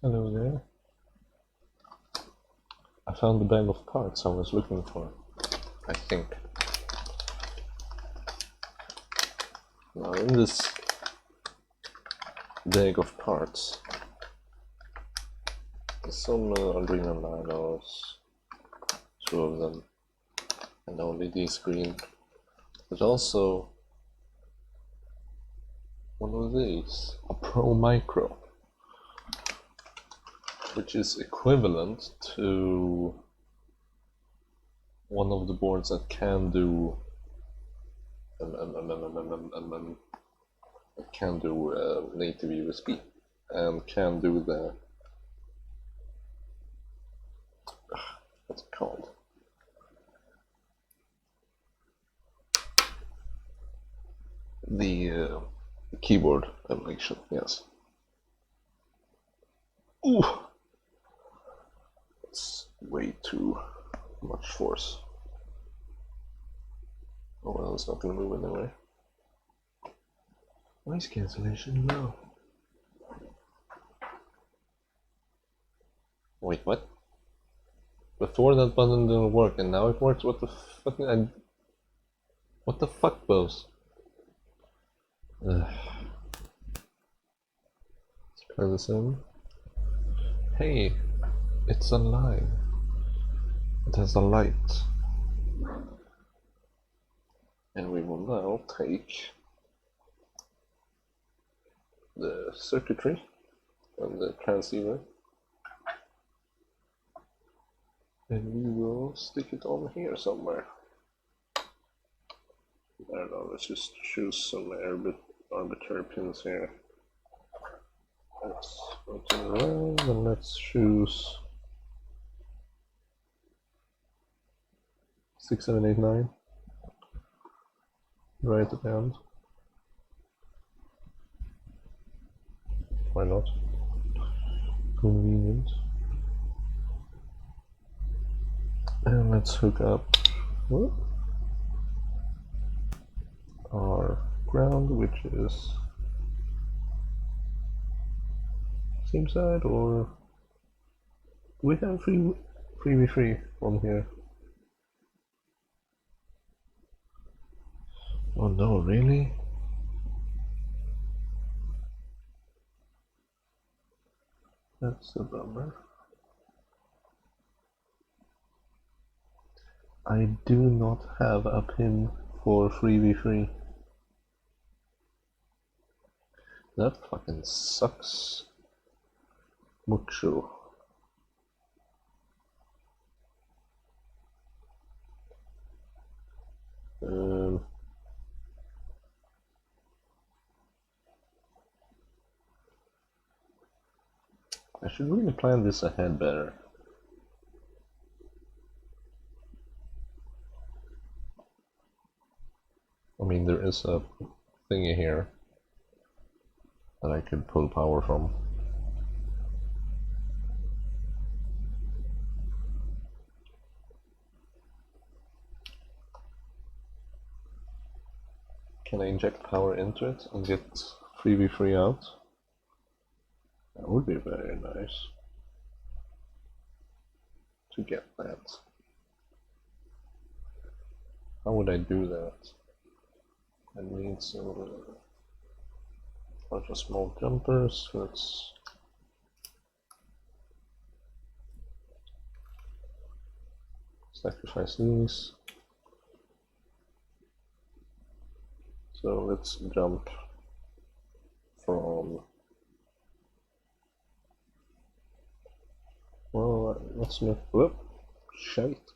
Hello there. I found the bag of cards I was looking for, I think. Now in this bag of cards, there's some adrenalinos, 2 of them, and only these green, but also one of these, a Pro Micro, which is equivalent to one of the boards that can do native USB and can do the what's it called? The keyboard emulation, yes. Ooh! It's way too much force. Oh well, it's not gonna move anyway. Noise cancellation low. Wait, what? Before that button didn't work and now it works? What the fucking... What the fuck, Bose? Let's plug this in. Hey, it's alive. It has a light. And we will now take the circuitry and the transceiver and we will stick it on here somewhere. I don't know, let's just choose some arbitrary pins here. Let's rotate around and let's choose 6, 7, 8, 9 right at the end. Why not? Convenient. And let's hook up our ground, which is same side, or do we have free on here? Oh no, really? That's a bummer. I do not have a pin for 3v3. That fucking sucks. Mucho. I should really plan this ahead better. I mean, there is a thingy here that I could pull power from. Can I inject power into it and get 3v3 out? That would be very nice to get that. How would I do that? I need some bunch of small jumpers. Let's sacrifice these. So let's jump from, well, let's make, whoop, shite.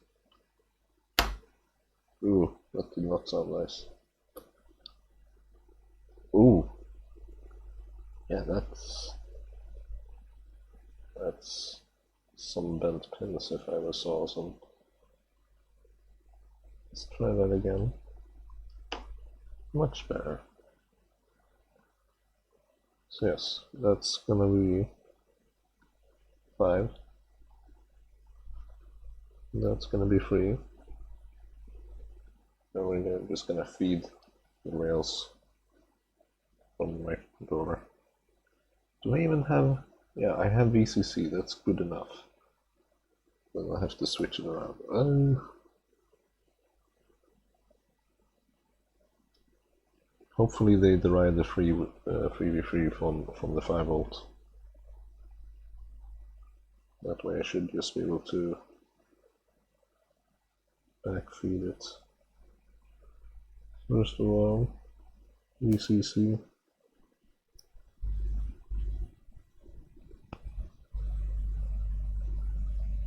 Ooh, that did not sound nice. Ooh. Yeah, that's some bent pins if I ever saw some. Let's try that again. Much better. So yes, that's gonna be 5. That's gonna be 3. And we're just gonna feed the rails from my controller. Do I even have Yeah, I have VCC, that's good enough. Then I have to switch it around. Hopefully they derive the 3v3 from the 5 volt. That way I should just be able to backfeed it. First of all, VCC.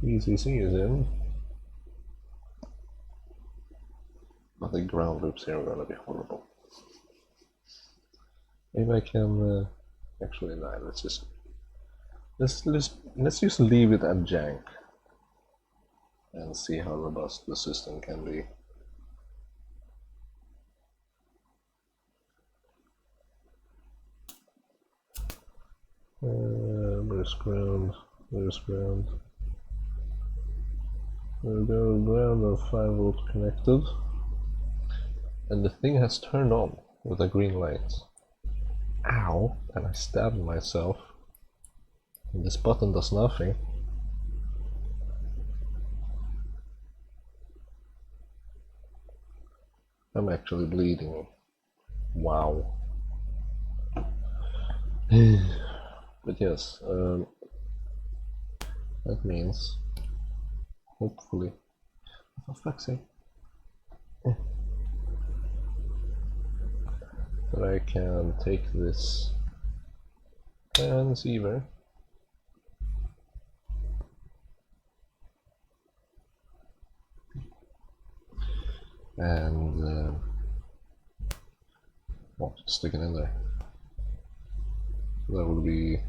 VCC is in. But the ground loops here are gonna be horrible. Maybe I can actually no, let's just leave it at jank and see how robust the system can be. Where's ground? Where's ground? There we go, ground of 5 volt connected. And the thing has turned on with a green light. Ow! And I stabbed myself. And this button does nothing. I'm actually bleeding. Wow. But yes, that means, hopefully, for fuck's sake, that I can take this transceiver and well, stick it in there. That would be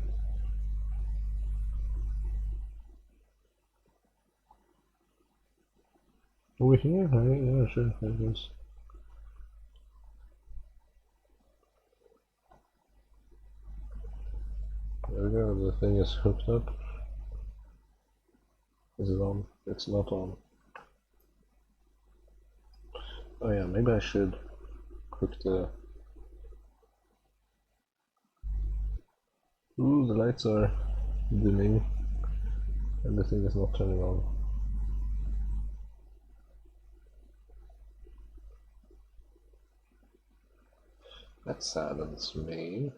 over here, right? Yeah, sure, I guess. There we go, the thing is hooked up. Is it on? It's not on. Oh yeah, maybe I should hook the... Ooh, the lights are dimming and the thing is not turning on. That saddens me.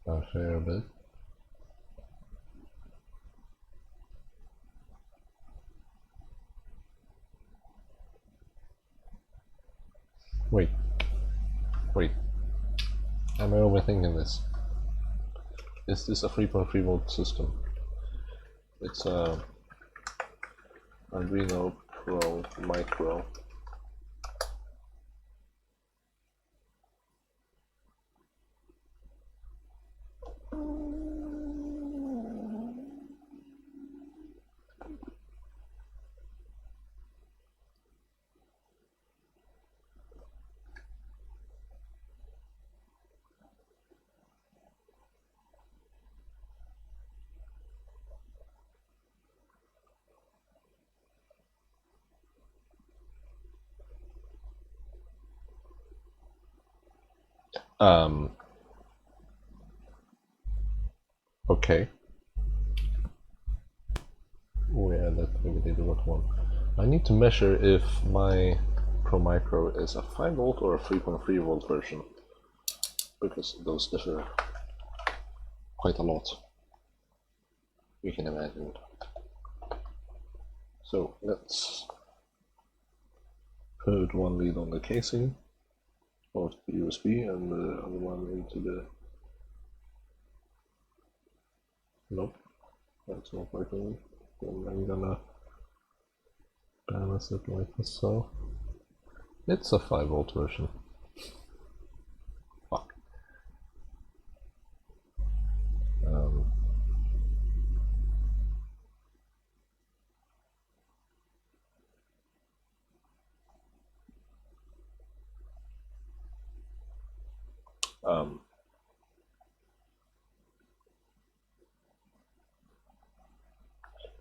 A fair bit. Wait. Am I overthinking this? Is this a 3.3 volt system? It's a Arduino Pro Micro. Okay. Oh yeah, that we did the right one. I need to measure if my Pro Micro is a 5 volt or a 3.3 volt version, because those differ quite a lot, you can imagine. So let's put one lead on the casing of the USB and the other one into the... Nope, that's not working. Then I'm gonna balance it like so. It's a 5 volt version. Fuck.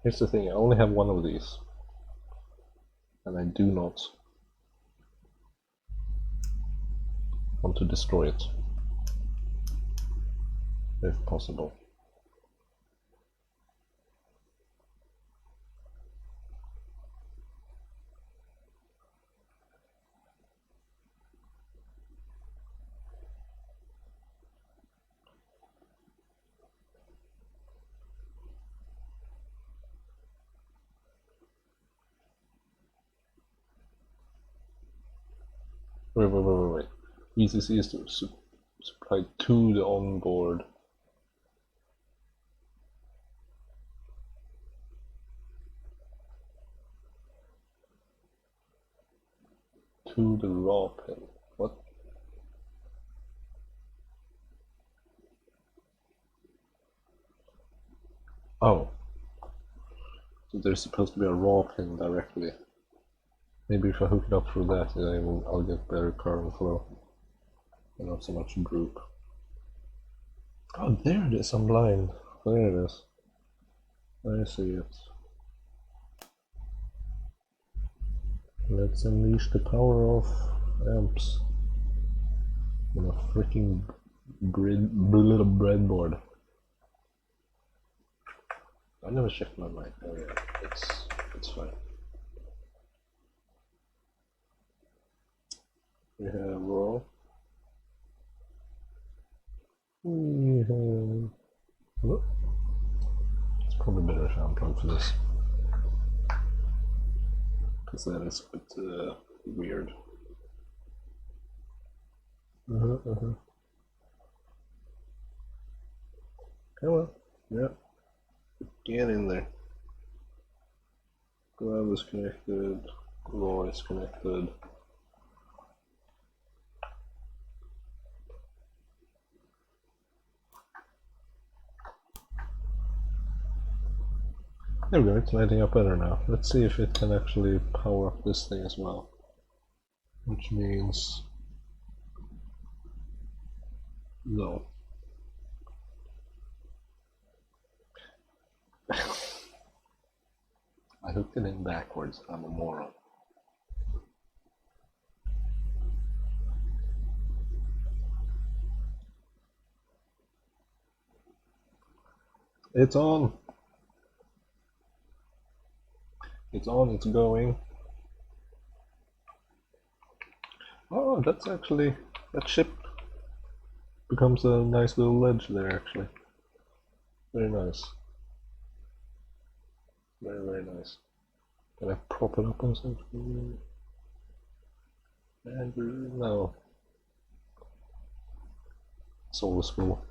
Here's the thing, I only have one of these, and I do not want to destroy it. if possible. Wait. VCC is to supply to the onboard. To the raw pin. What? Oh. So there's supposed to be a raw pin directly. Maybe if I hook it up through that, I'll get better current flow. And not so much droop. Oh, there it is, I'm blind. There it is. I see it. Let's unleash the power of amps. On a freaking little breadboard. I never checked my mic. Oh yeah, it's fine. We have raw. We have. Whoop. It's probably better if I unplug for this, because that is a bit weird. Come on, yeah. Get in there. Glove is connected. Raw is connected. There we go, it's lighting up better now. Let's see if it can actually power up this thing as well. Which means... no. I hooked it in backwards, I'm a moron. It's on! It's on, it's going. Oh, that's actually... that ship becomes a nice little ledge there, actually. Very nice. Very, very nice. Can I prop it up on something? And no. It's always full.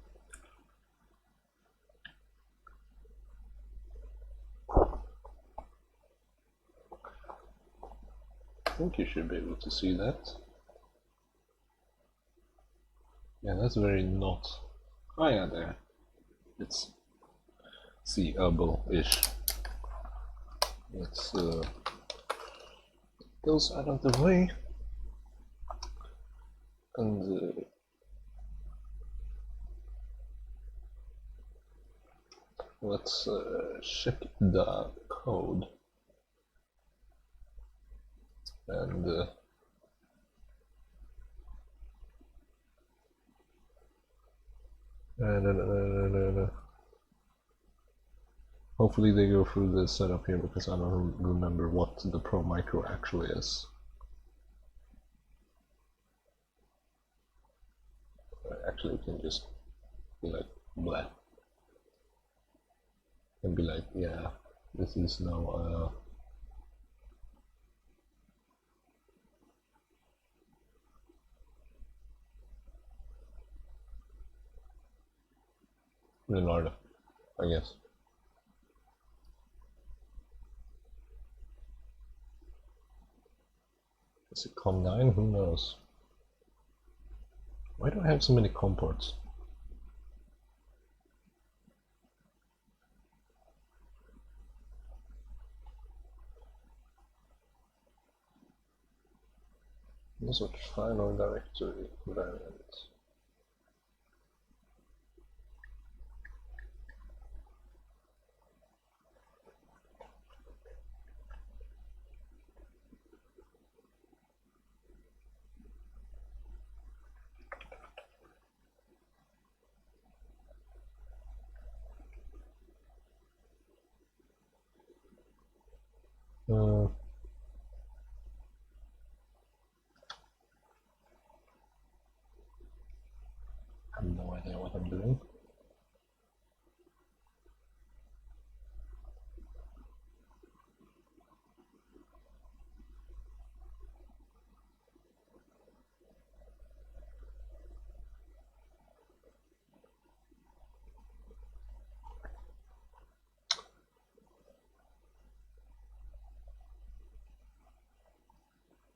I think you should be able to see that. Yeah, that's very not... oh yeah, there. It's seeable-ish. Let's goes out of the way. And let's check the code. And hopefully they go through the setup here, because I don't remember what the Pro Micro actually is. Actually, it can just be like blah. And be like, yeah, this is now Leonardo, I guess. Is it COM9? Who knows? Why do I have so many COM ports? This is final directory variant. Uh, I have no idea what I'm doing.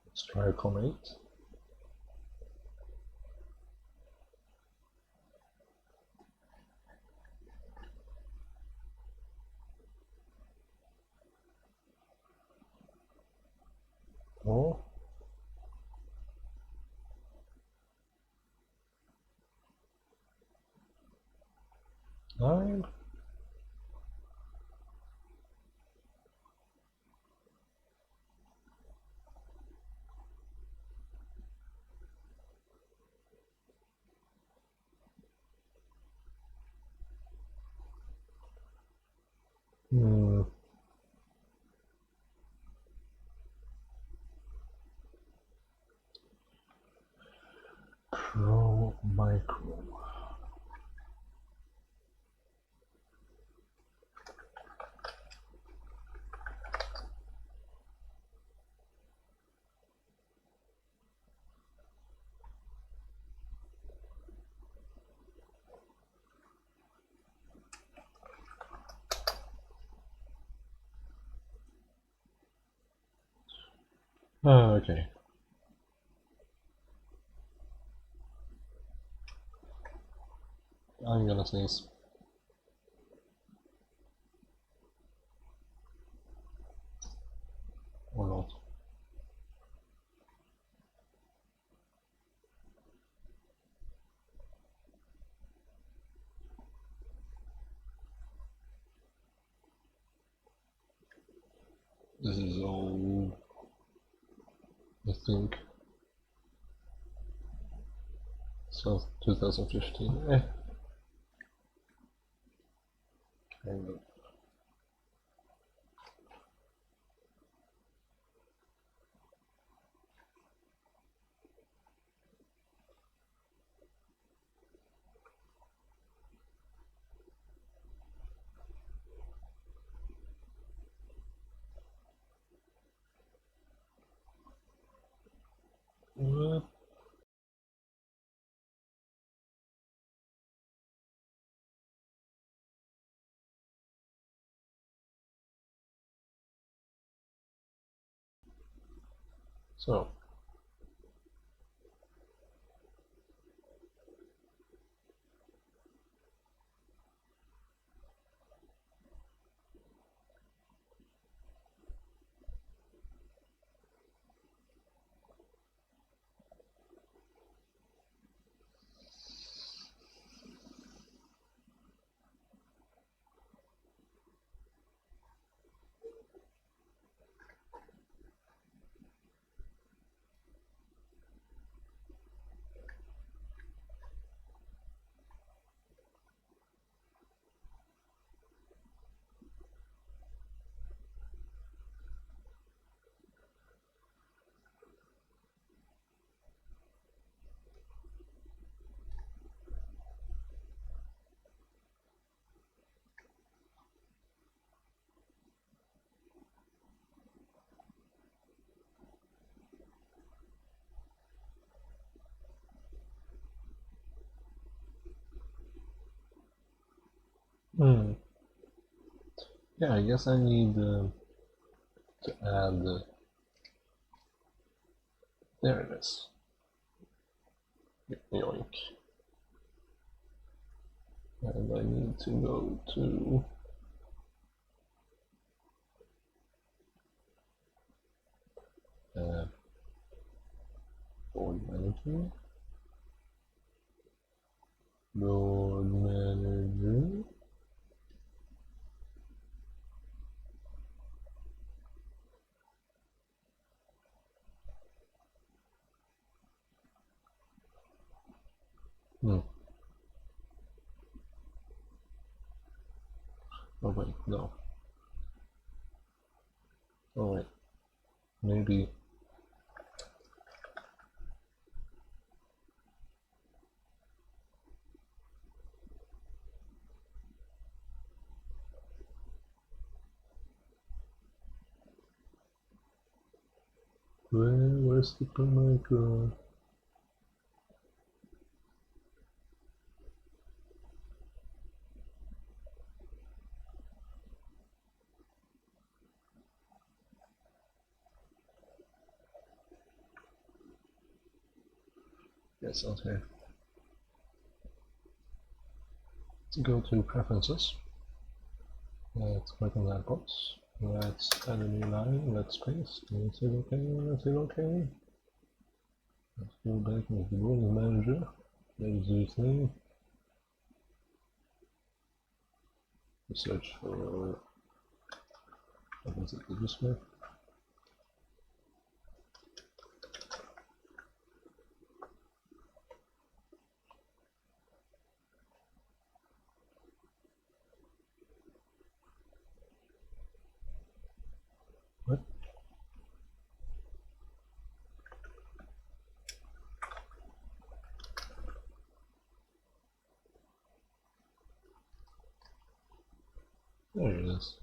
Let's try a comet. Oh. 9. Hmm. Pro micro. Okay. I'm gonna sneeze. Or not. This is all, I think, so 2015. Kind of. What? So, hmm. Yeah, I guess I need to add. There it is. Yoink. And I need to go to board manager. Board manager. Hmm. Oh wait, no. Oh wait. maybe. Where's the micro? Yes, okay. Let's go to preferences. Let's click on that box. Let's add a new line. Let's paste. Let's hit OK. Let's hit OK. Let's go back into the bonus manager. There's this name. Search for. What was it? This way. What? There it is.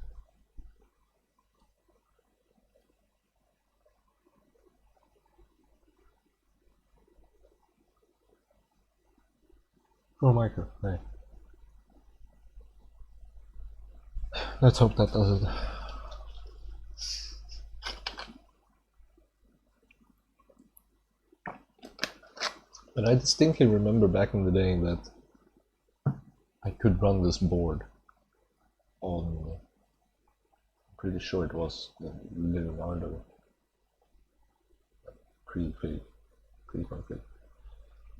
Oh, micro. Hey. Let's hope that does it. But I distinctly remember back in the day that I could run this board on. I'm pretty sure it was the Leonardo pre-config.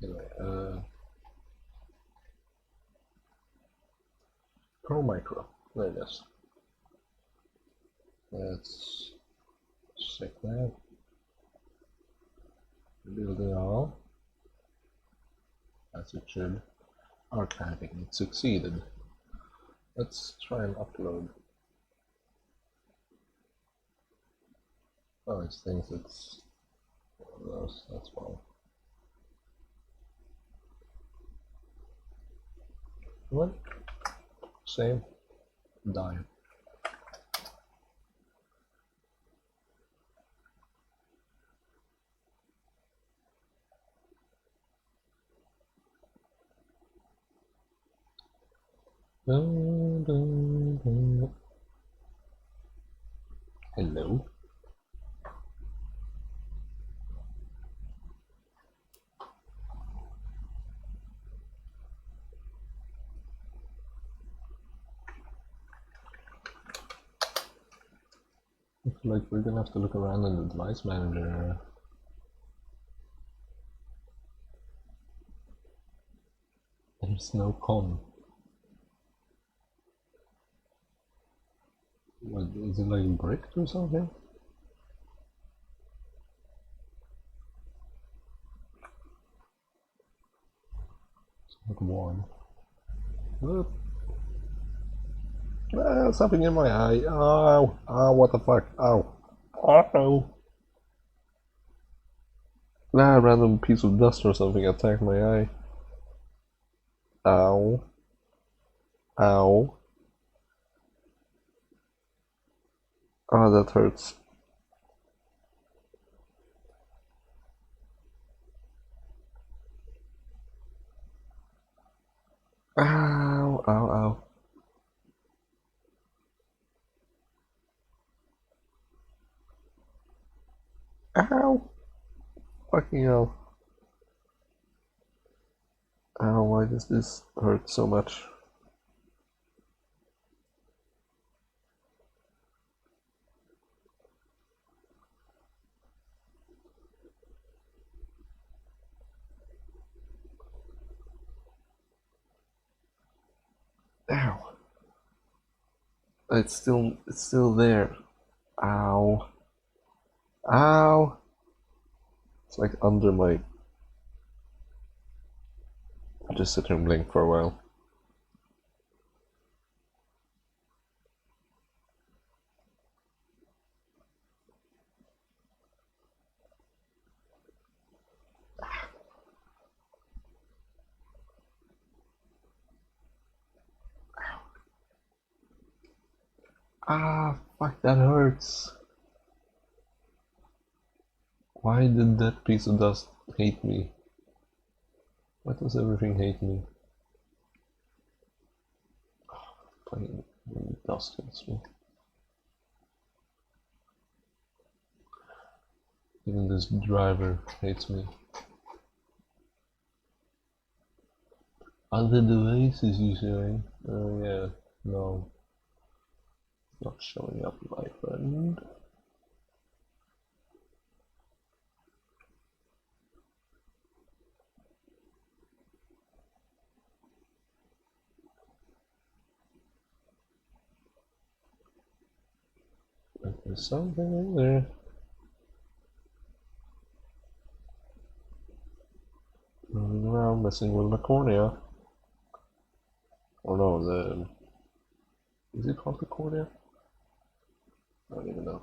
Anyway, Pro Micro. There it is. Let's check that. Build it all. As it should. Archiving. It succeeded. Let's try and upload. Oh, it thinks it's one of those. That's why. What? Same. Die. Hello. Looks like we're gonna have to look around in the device manager. There's no con. What, is it like bricked or something? It's like warm. Something in my eye. Ow. Ow, what the fuck? Ow. Ow. A random piece of dust or something attacked my eye. Ow. Ow. Ah, that hurts. Ow, ow, ow. Ow. Fucking hell. Ow, why does this hurt so much? Ow. It's still there. Ow. Ow. It's like under my. I'll just sit here and blink for a while. Ah, fuck, that hurts. Why did that piece of dust hate me? Why does everything hate me? Fucking dust hates me. Even this driver hates me. Other devices, you say? Oh yeah, no. Not showing up, my friend. There's something in there. Moving around, messing with my cornea. Or no, the... Is it called the cornea? I don't even know.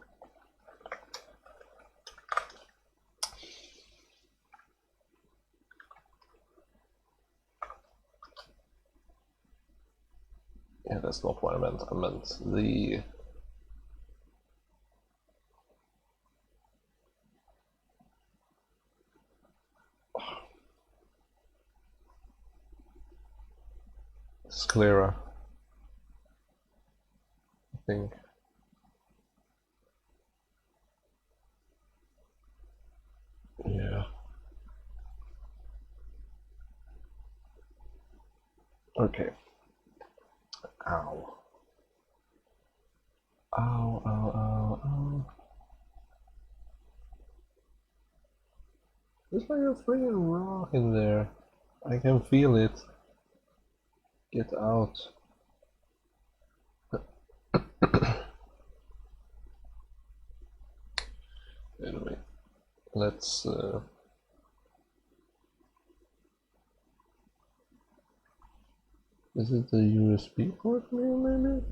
Yeah, that's not what I meant. I meant the... sclera. I think. Yeah. Okay. Ow. Ow, ow, ow, ow. There's like a freaking rock in there. I can feel it. Get out. Anyway, let's... Is it the USB port here, maybe?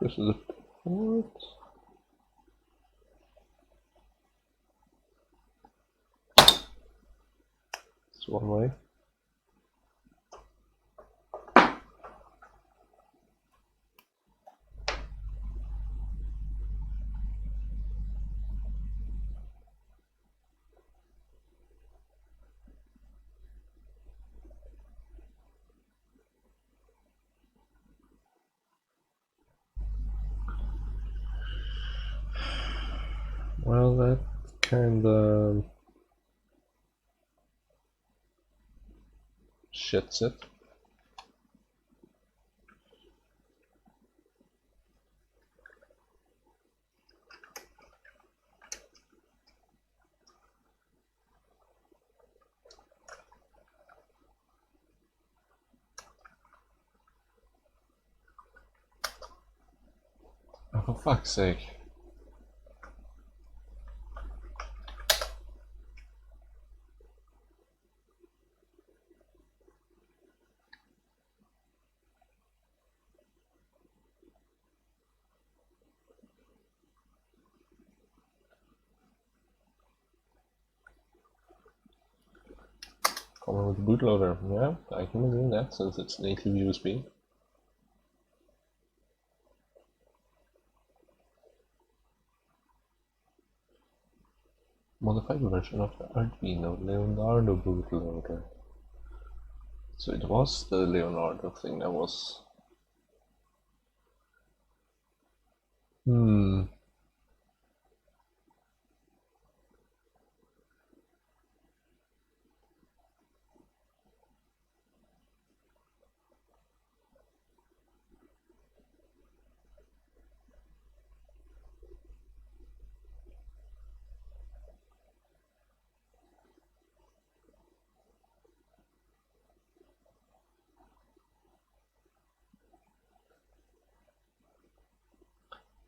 This is the port. It's one way. Well, that kinda shits it. Oh, for fuck's sake. Coming with the bootloader. Yeah, I can do that since it's native USB. Modified version of the Arduino Leonardo bootloader. So it was the Leonardo thing that was...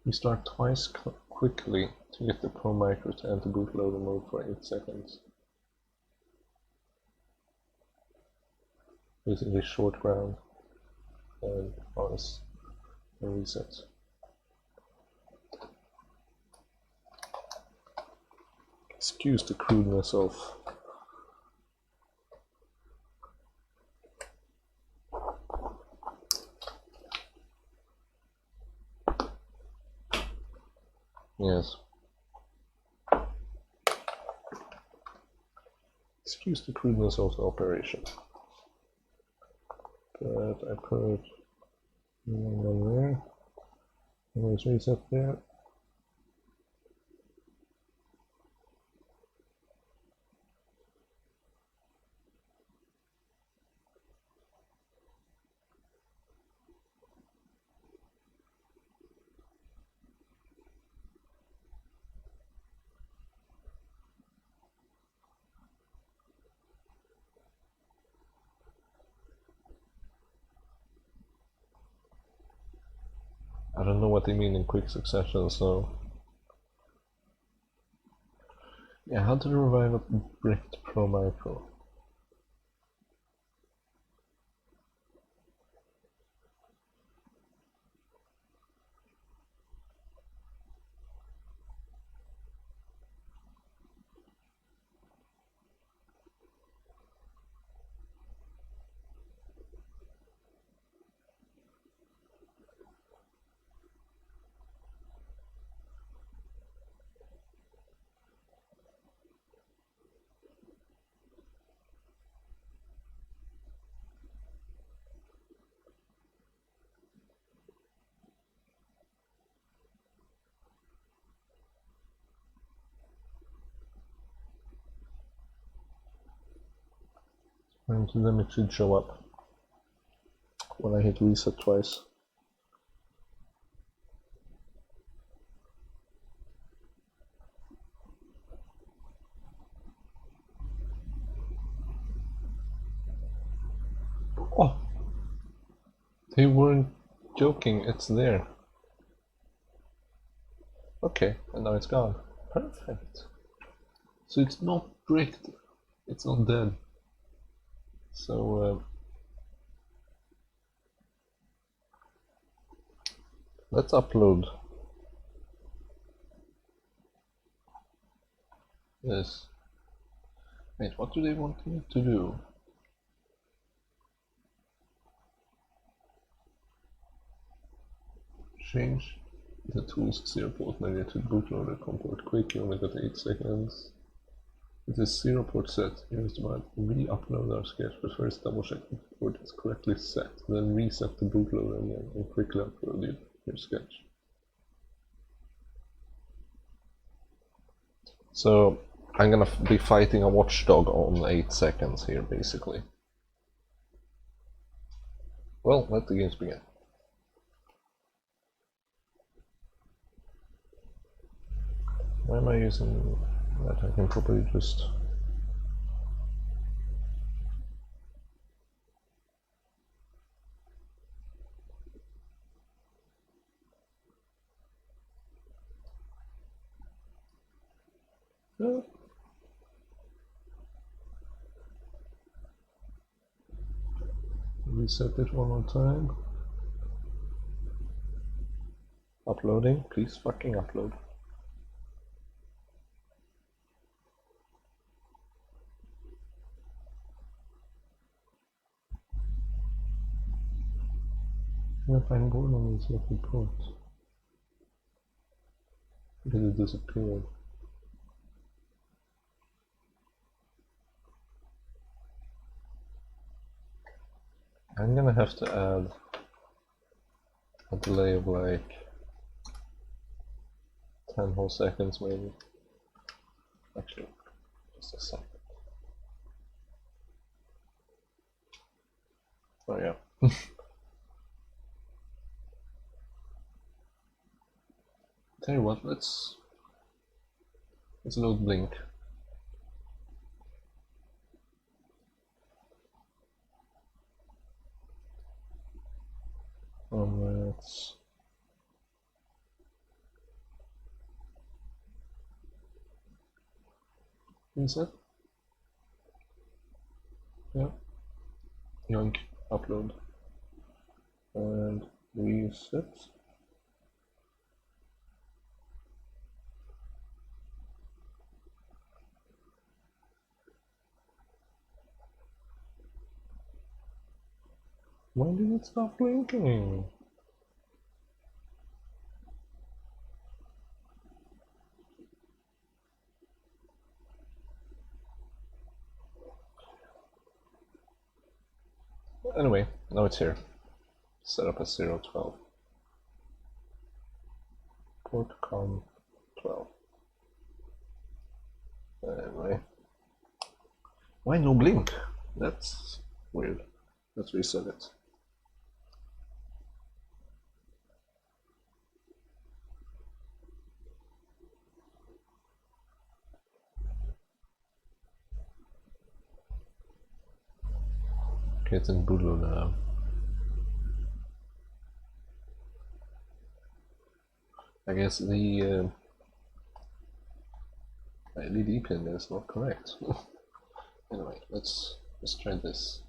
Restart twice quickly to get the Pro Micro to enter bootloader mode for 8 seconds. Basically short ground. and honest and reset. Excuse the crudeness of yes. Excuse the crudeness of the operation. But I put one there. Always reset there. I don't know what they mean in quick succession, so yeah, how to revive a bricked Pro Micro. And then it should show up when I hit reset twice. Oh! They weren't joking, it's there. Okay, and now it's gone. Perfect. So it's not bricked, it's not dead. So let's upload this. Wait, what do they want me to do? Change the tool's 0-port negative bootloader comport quickly, only got 8 seconds. It is 0-port set. Here's the one. Re-upload our sketch, but first double check the port is correctly set. Then reset the bootloader again and quickly upload your sketch. So I'm gonna be fighting a watchdog on 8 seconds here, basically. Well, let the games begin. Why am I using that? I can probably just... Reset it one more time. Uploading, please fucking upload. If I'm born on this little port, did it disappear? I'm gonna have to add a delay of like 10 whole seconds maybe. Actually, just a second. Oh yeah. Tell you what, let's load Blink. Let's reset. Yeah. Yoink. Upload. and reset. Why did it stop blinking? Anyway, now it's here. Set up as 012. Port com 12. Anyway. Why no blink? That's weird. Let's reset it. Okay, it's in blue now. I guess the LED pin is not correct. Anyway, let's try this.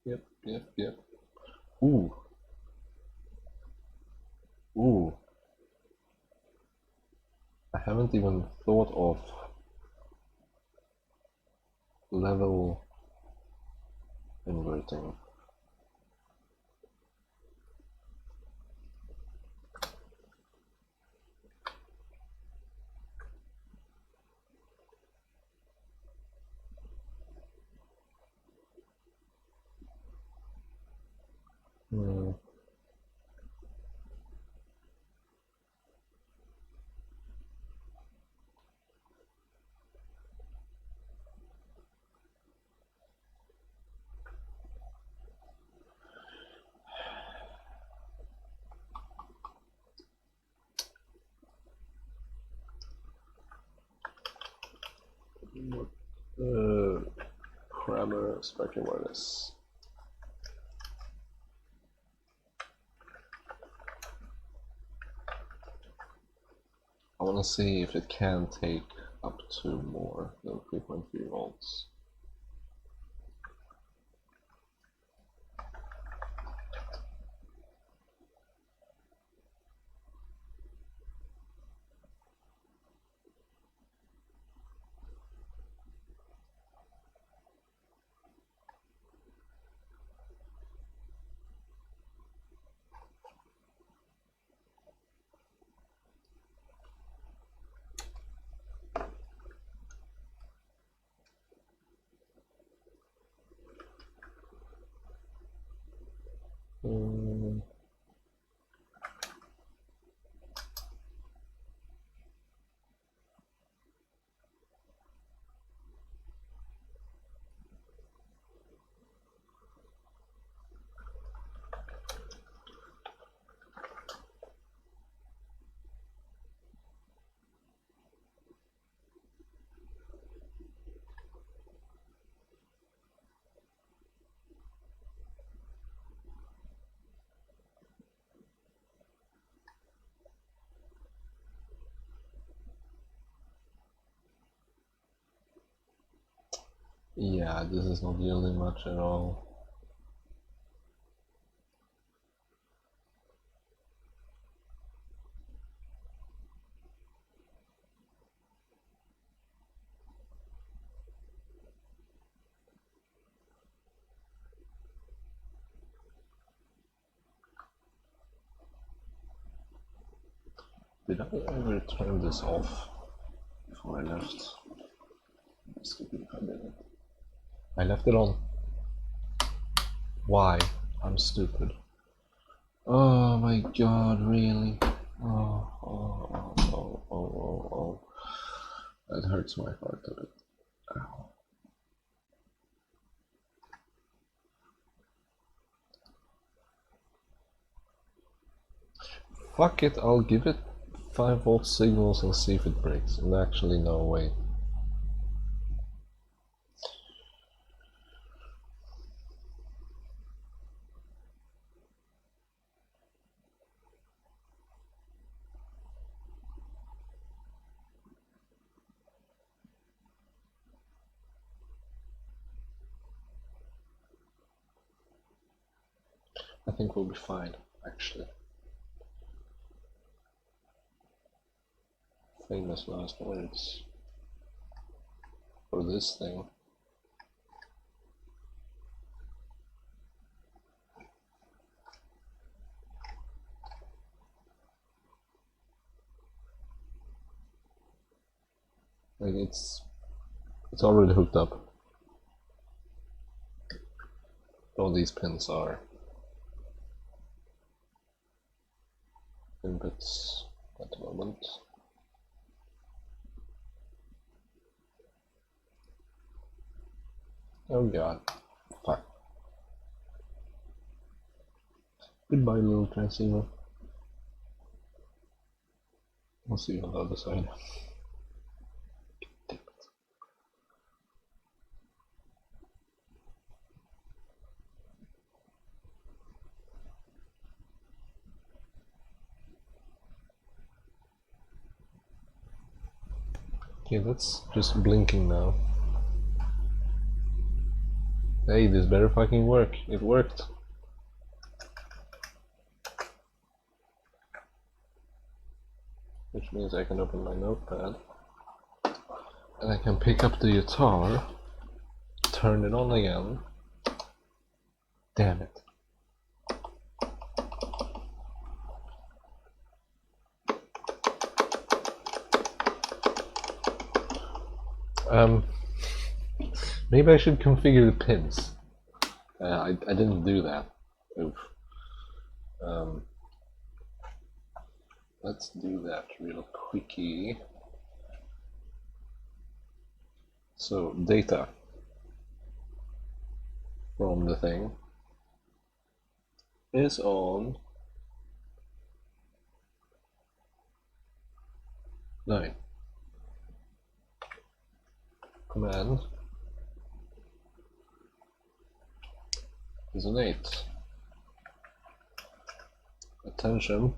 Yep. Ooh. I haven't even thought of level inverting. Parameter spectrum wireless. I want to see if it can take up to more than 3.3 volts. Yeah, this is not yielding much at all. Did I ever turn this off before I left? Stupid if I didn't. I left it on. Why? I'm stupid. Oh my god, really? Oh. That hurts my heart a bit. Ow. Fuck it, I'll give it 5 volt signals and see if it breaks. And actually, no way. I think we'll be fine, actually. Famous last words for this thing. Like it's already hooked up. All these pins are inputs at the moment. Oh god. Fuck. Goodbye, little transceiver. We'll see you on the other side. Okay, that's just blinking now. Hey, this better fucking work. It worked. Which means I can open my notepad. And I can pick up the guitar, turn it on again. Damn it. Maybe I should configure the pins. I didn't do that. Oof. Let's do that real quickie. So, data from the thing is on 9. Command is an 8. Attention.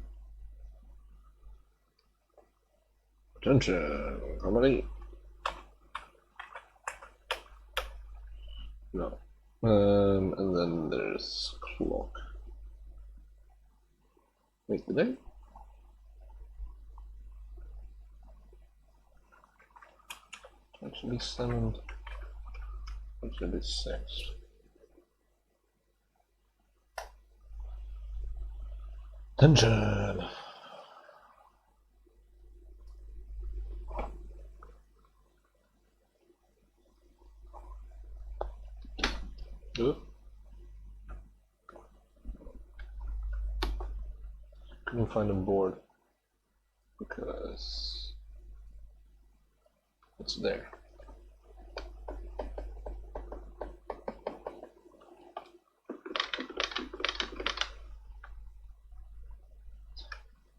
Attention, comedy. No. And then there's clock. Wait, did I? Actually 7. Actually 6. Attention! Couldn't find a board because it's there.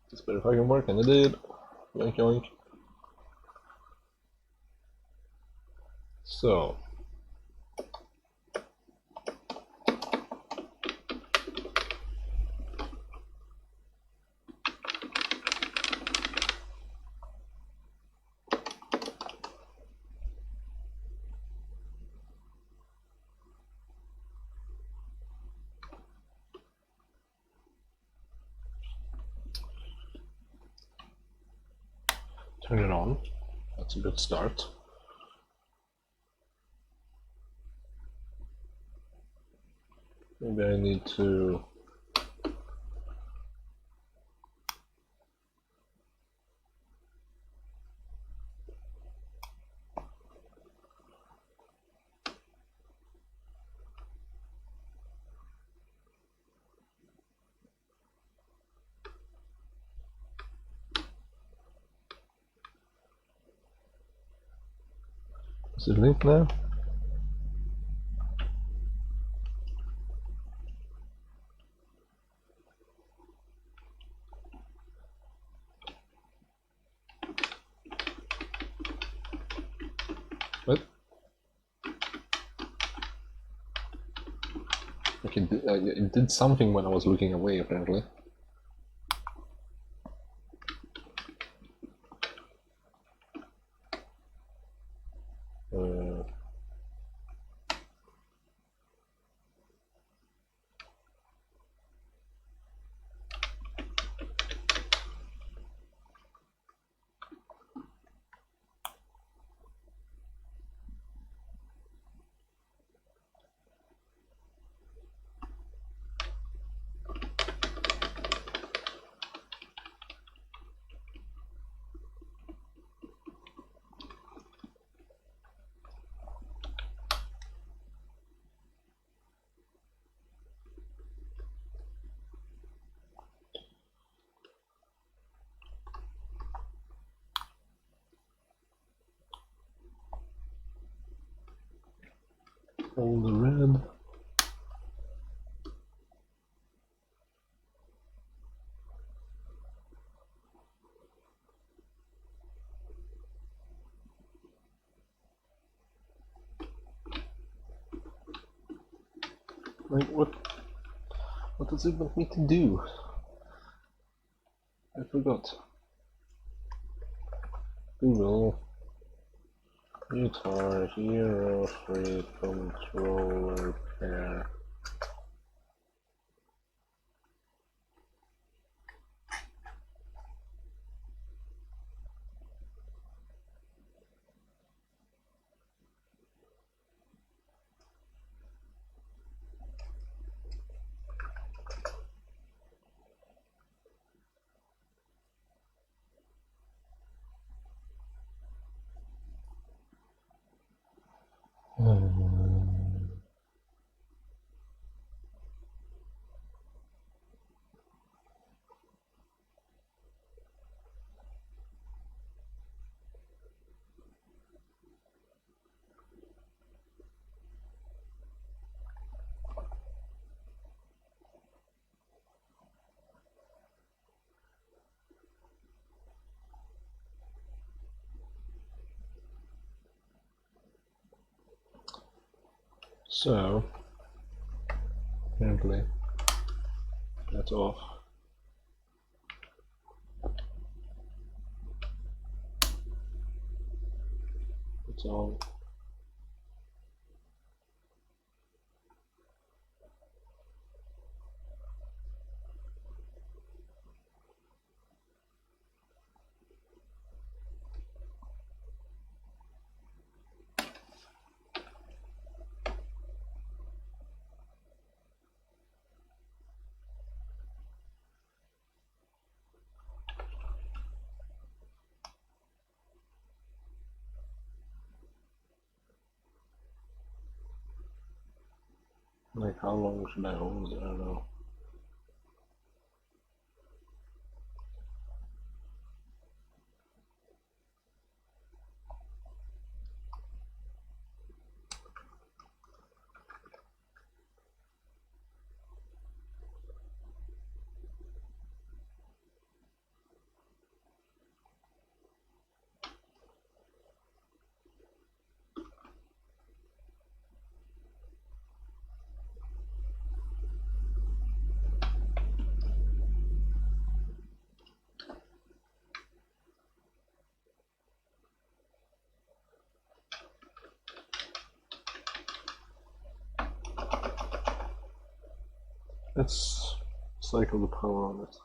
This better fucking work, and it did. Yoink yoink. So. Turn it on. That's a good start. Maybe I need to is it linked now? What? Okay, it did something when I was looking away, apparently. all the red. Like, what does it want me to do? I forgot. Google Guitar Hero Free Controller Pair. So, apparently, that's off. It's on. Like, how long should I hold it? I don't know. Let's cycle the power on it.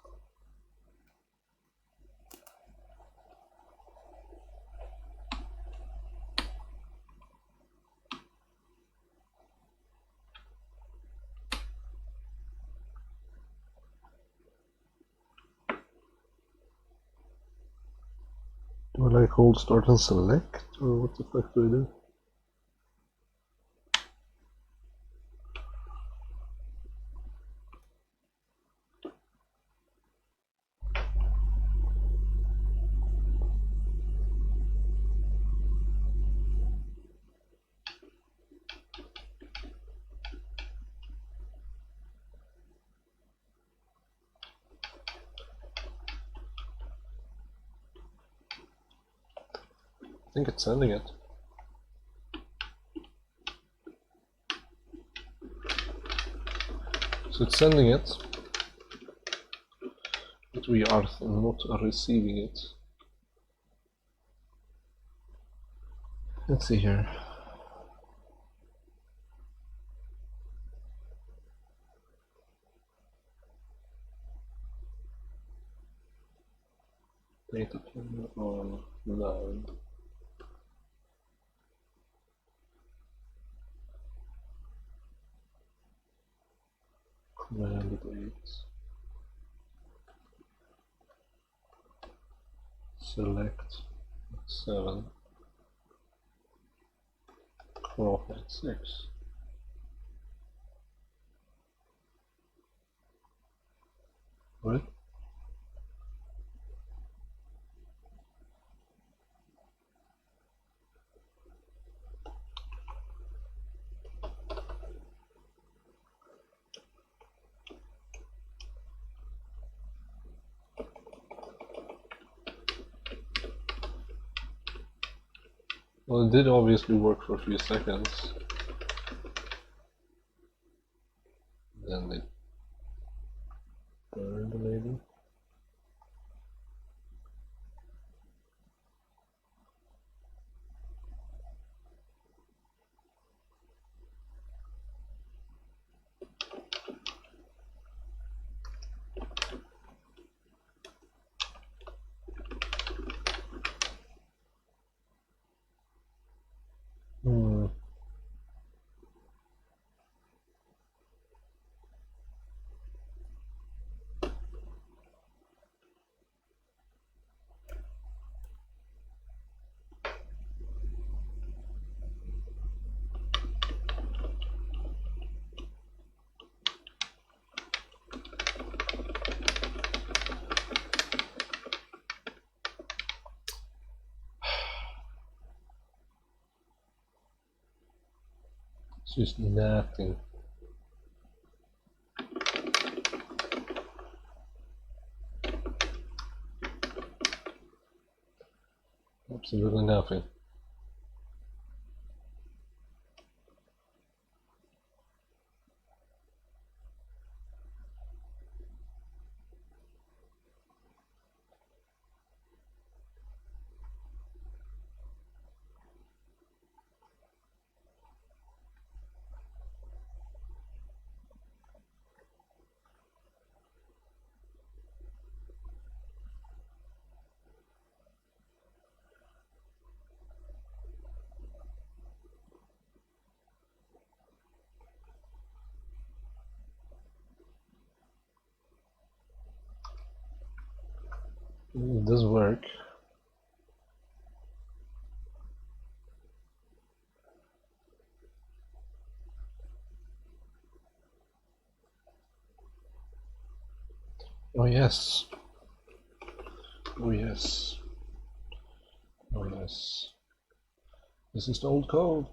Do I like hold start and select, or what the fuck do I do? I think it's sending it. So it's sending it, but we are not receiving it. Let's see here. Data pin on none. Command 8. Select 7. Crop at 6. What? Well, it did obviously work for a few seconds. Then it burned maybe. It's just nothing. Absolutely nothing. It does work. Oh yes. Oh yes. Oh yes. This is the old code.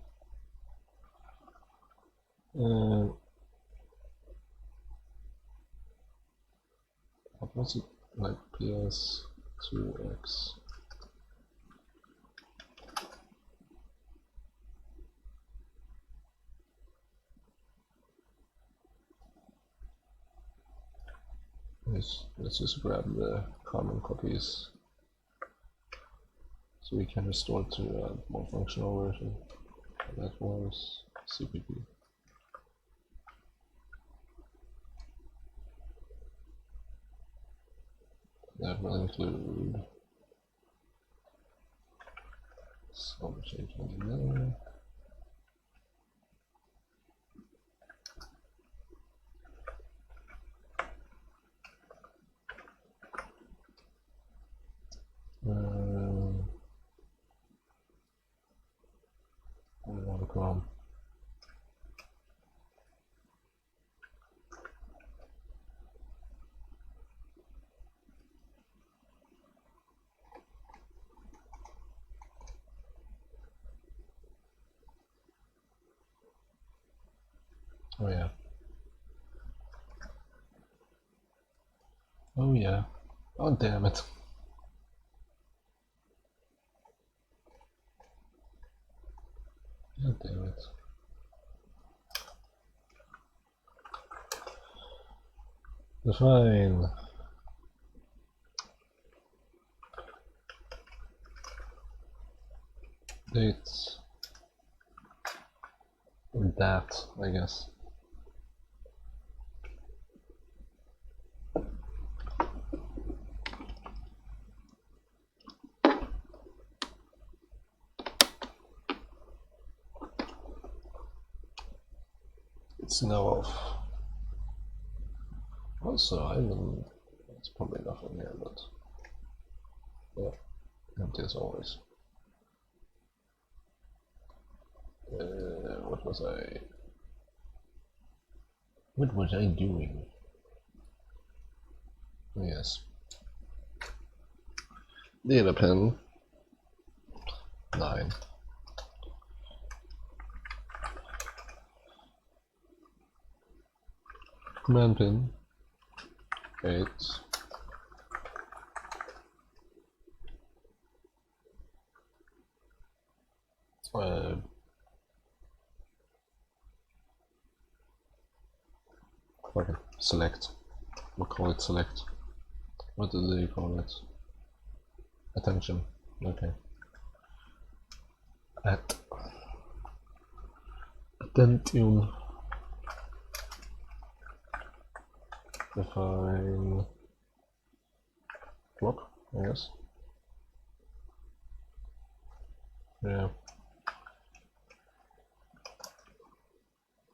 What was it? Like PS2X. Let's just grab the common copies so we can restore to a more functional version. That was CPP. That will include some change engineering. Chrome. Oh yeah. Oh yeah. Oh damn it. God damn it. Define. Dates. Or that, I guess. It's now off. Also, I mean, it's probably nothing here, but yeah, empty as always. What was I? What was I doing? Oh, yes. Data pin 9. Command pin 8. Okay, select. We'll call it select. What do they call it? Attention. Okay. Attention. Define clock, I guess. Yeah.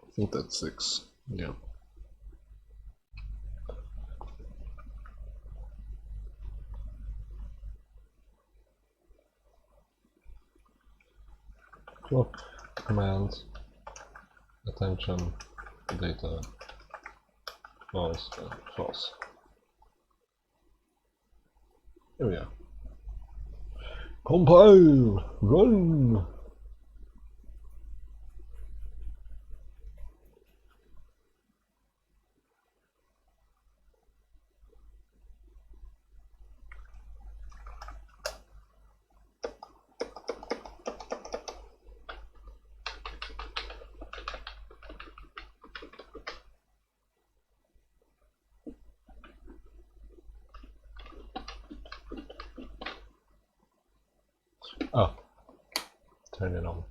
I think that's 6. Yeah. Clock command attention data false and false. Here we are. Compile! Run! Oh, turn it on.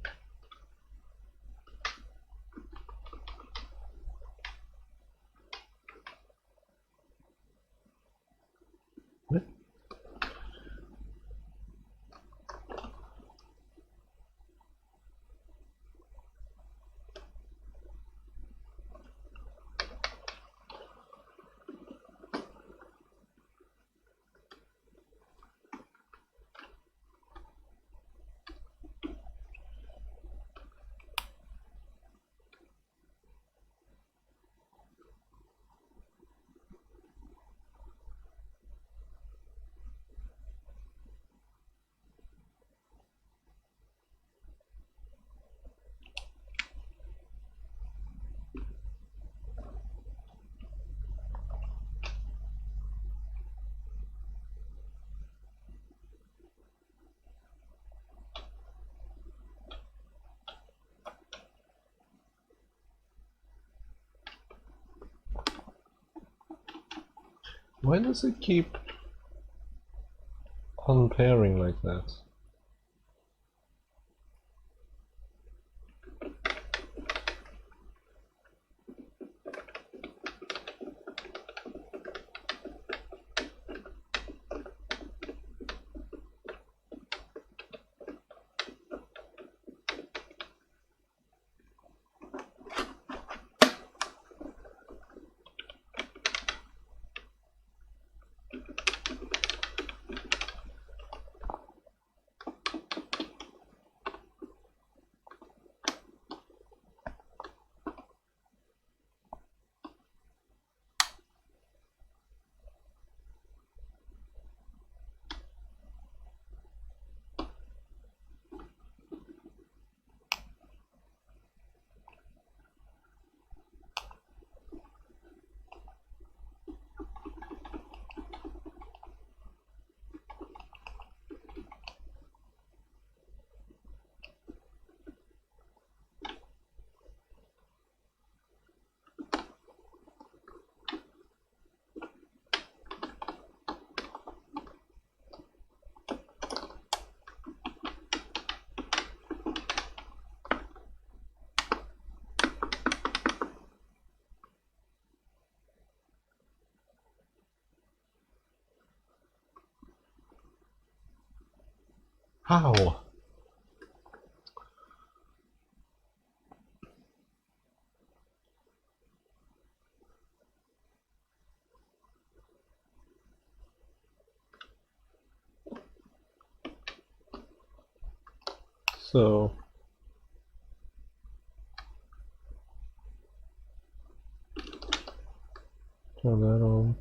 Why does it keep unpairing like that? How? So turn that on.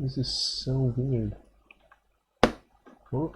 This is so weird. Oh.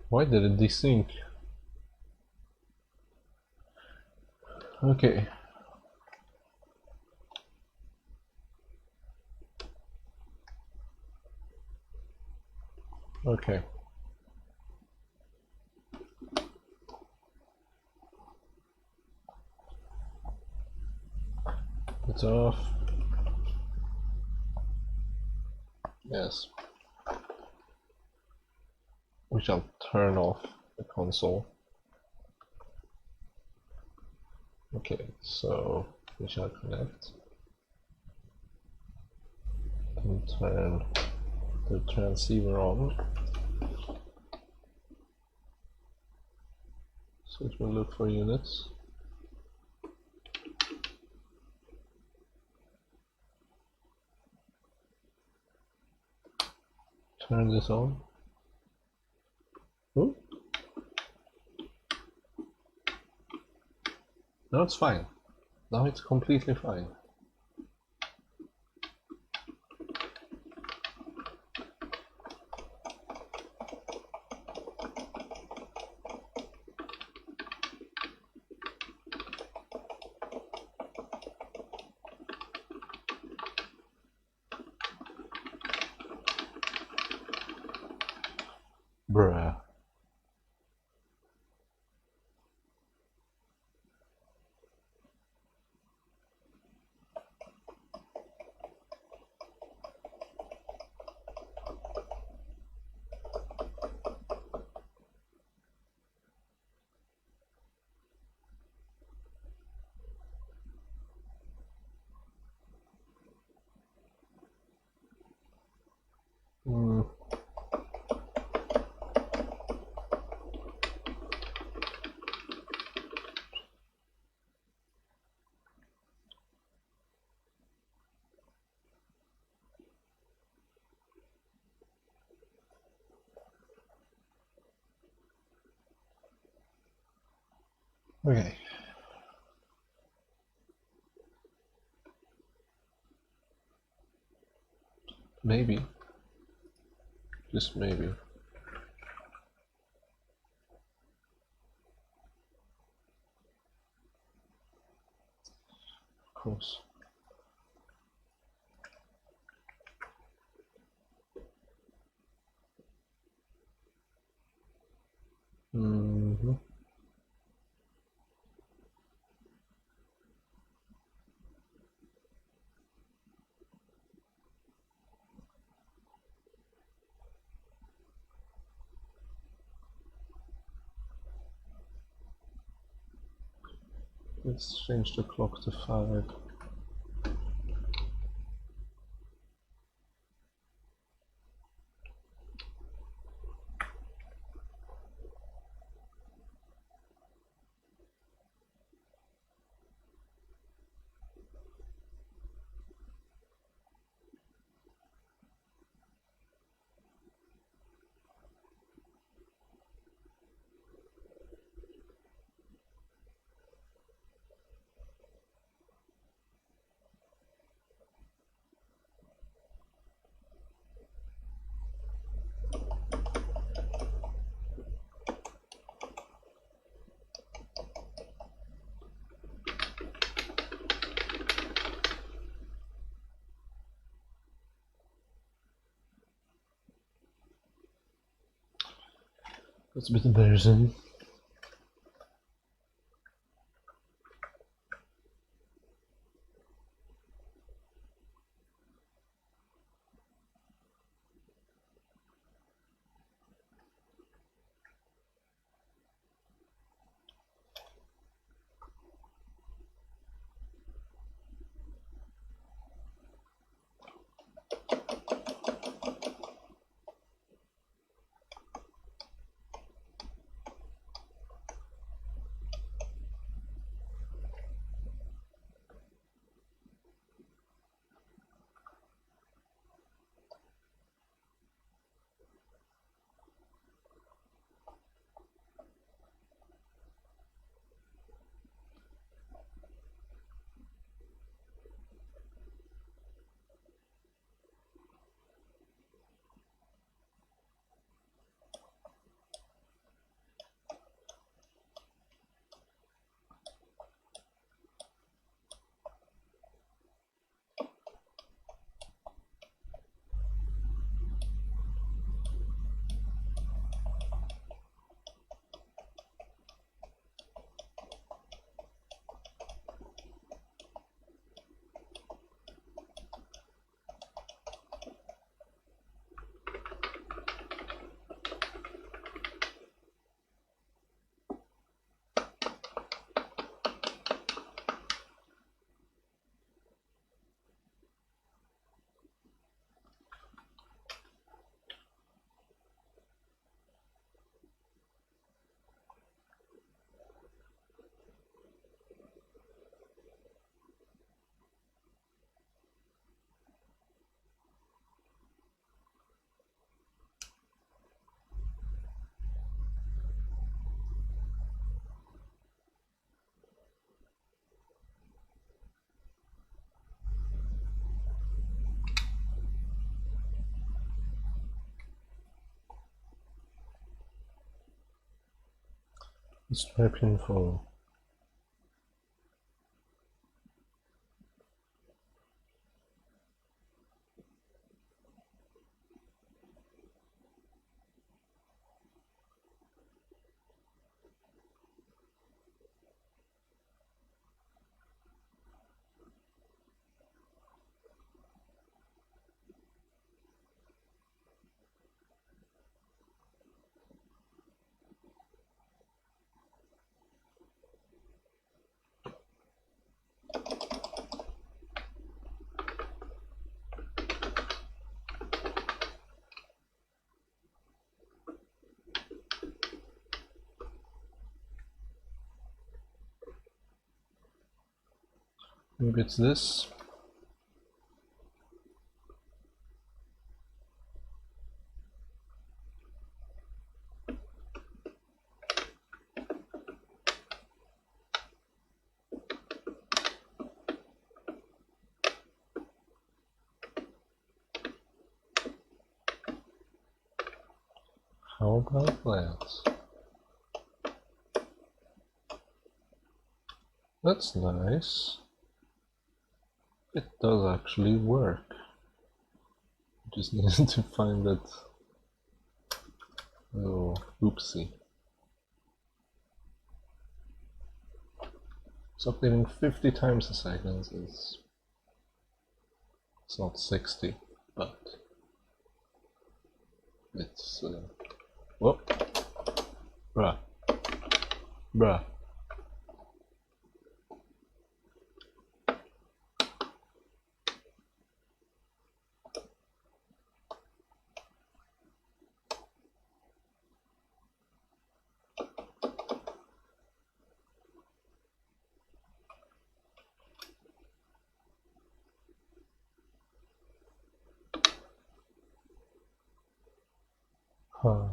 Why did it desync? Okay. Okay. It's off. Yes. We shall turn off the console. Okay, so we shall connect and turn the transceiver on. So it will look for units. Turn this on. Ooh. Now it's fine. Now it's completely fine. Bruh. Okay. Maybe. Just maybe. Of course. Mm-hmm. Let's change the clock to 5. That's a bit embarrassing. It's very painful. Maybe it's this. How about that? That's nice. It does actually work. Just needed to find that. Oh, oopsie. So updating 50 times a second is. It's not 60, but. It's. Whoop. Bruh. Bruh. Huh.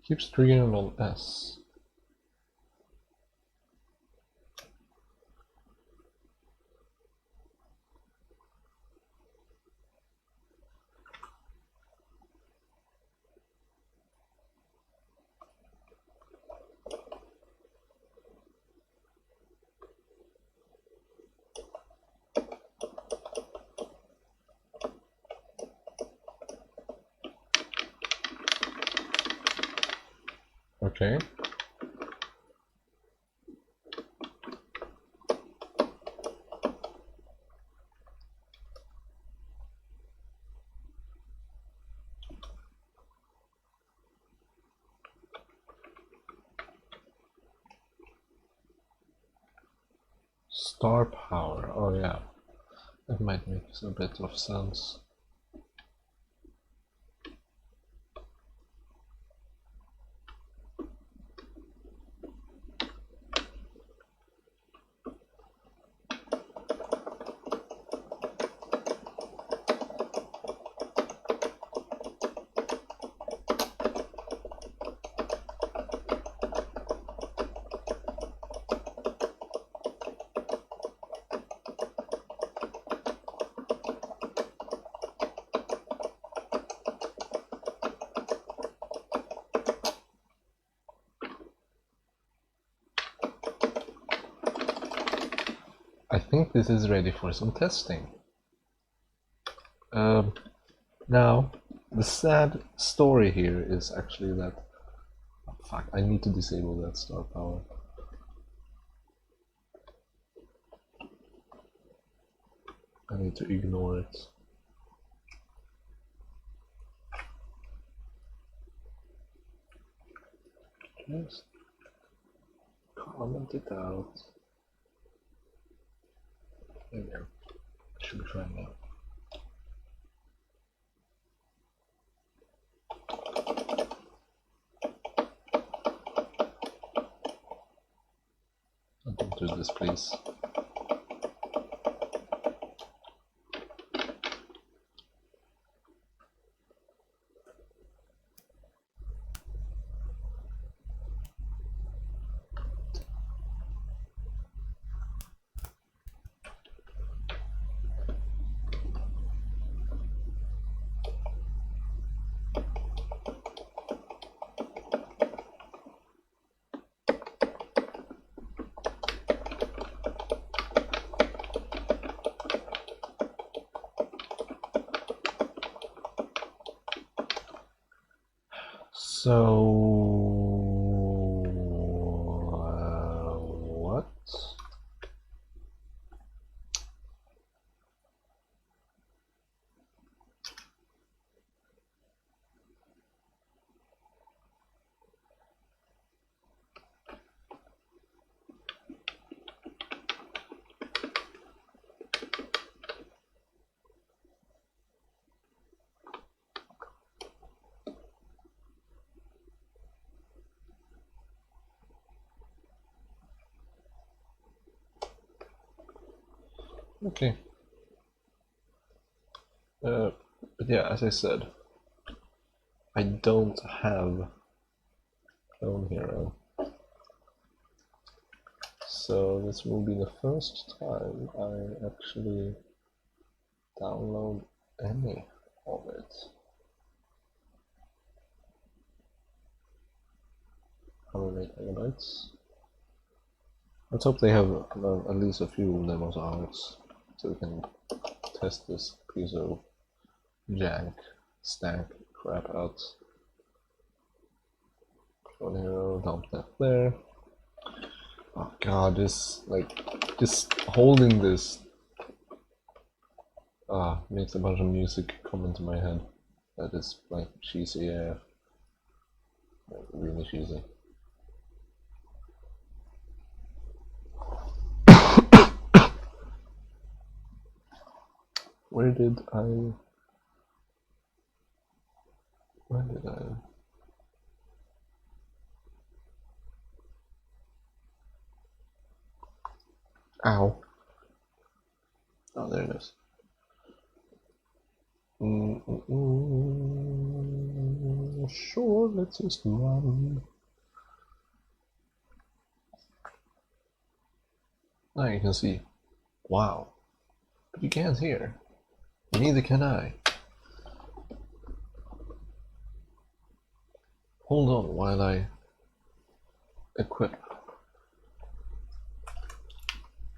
Keeps triggering on S. Okay. Star power, oh yeah. That might make a bit of sense. I think this is ready for some testing. Now, the sad story here is actually that... Oh, fuck, I need to disable that star power. I need to ignore it. Just comment it out. There we go. Should be fine now. Don't do this, please. So, what? Okay. But yeah, as I said, I don't have Clone Hero. So this will be the first time I actually download any of it. How many megabytes? Let's hope they have at least a few demos out so we can test this piece of jank stack crap out. Clone Hero, dump that there. Oh god, just holding this makes a bunch of music come into my head. That is like cheesy AF. Like, really cheesy. Where did I... Ow. Oh, there it is. Sure, let's just run. Now you can see. Wow. But you can't hear. Neither can I. Hold on while I equip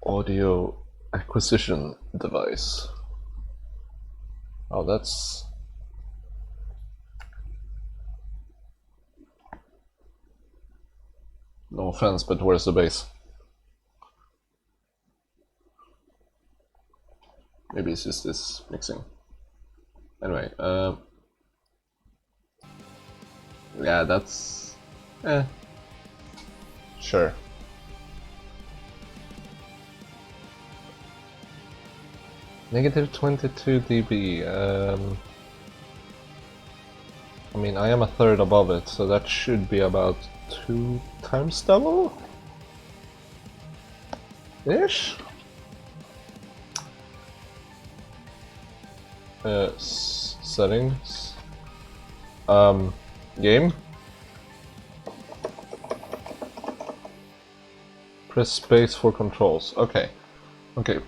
audio acquisition device. Oh, that's... No offense, but where's the bass? Maybe it's just this mixing. Anyway, yeah, that's... Sure. Negative 22 dB. I mean, I am a third above it, so that should be about 2 times double? Ish? Settings. Game. Press space for controls. Okay. Okay.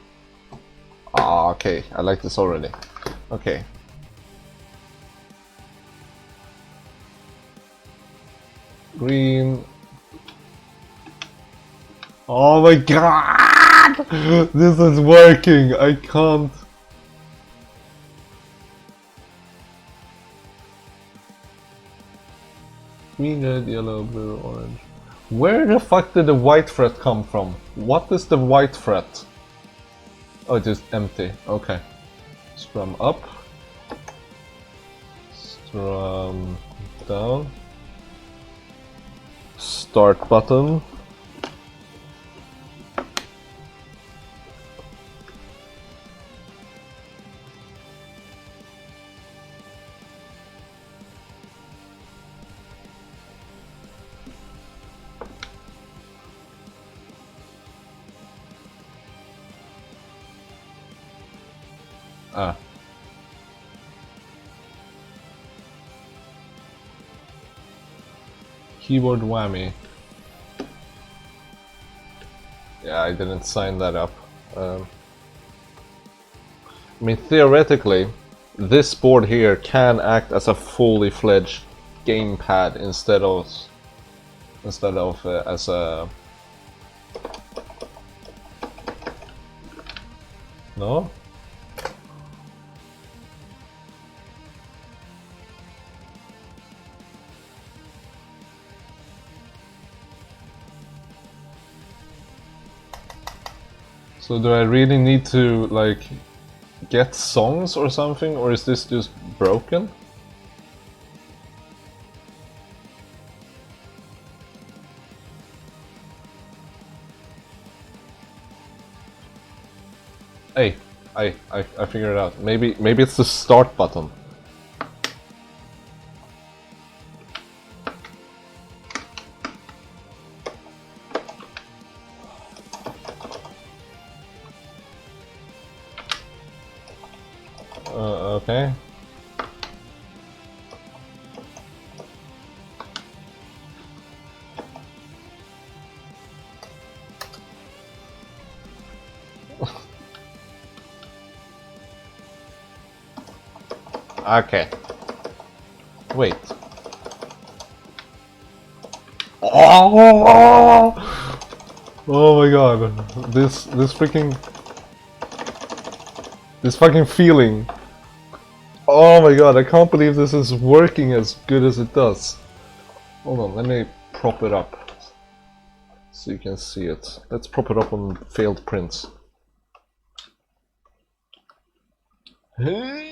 Ah, okay. I like this already. Okay. Green. Oh my god! This is working! I can't. Green, red, yellow, blue, orange. Where the fuck did the white fret come from? What is the white fret? Oh, just empty. Okay. Strum up. Strum down. Start button. Ah. Keyboard whammy. Yeah, I didn't sign that up. I mean, theoretically, this board here can act as a fully fledged gamepad instead of as a... No? So do I really need to, like, get songs or something, or is this just broken? Hey, I figured it out. Maybe it's the start button. Okay. Okay. Wait. Oh! Oh my god. This fucking feeling. Oh my god, I can't believe this is working as good as it does. Hold on, let me prop it up so you can see it. Let's prop it up on failed prints. There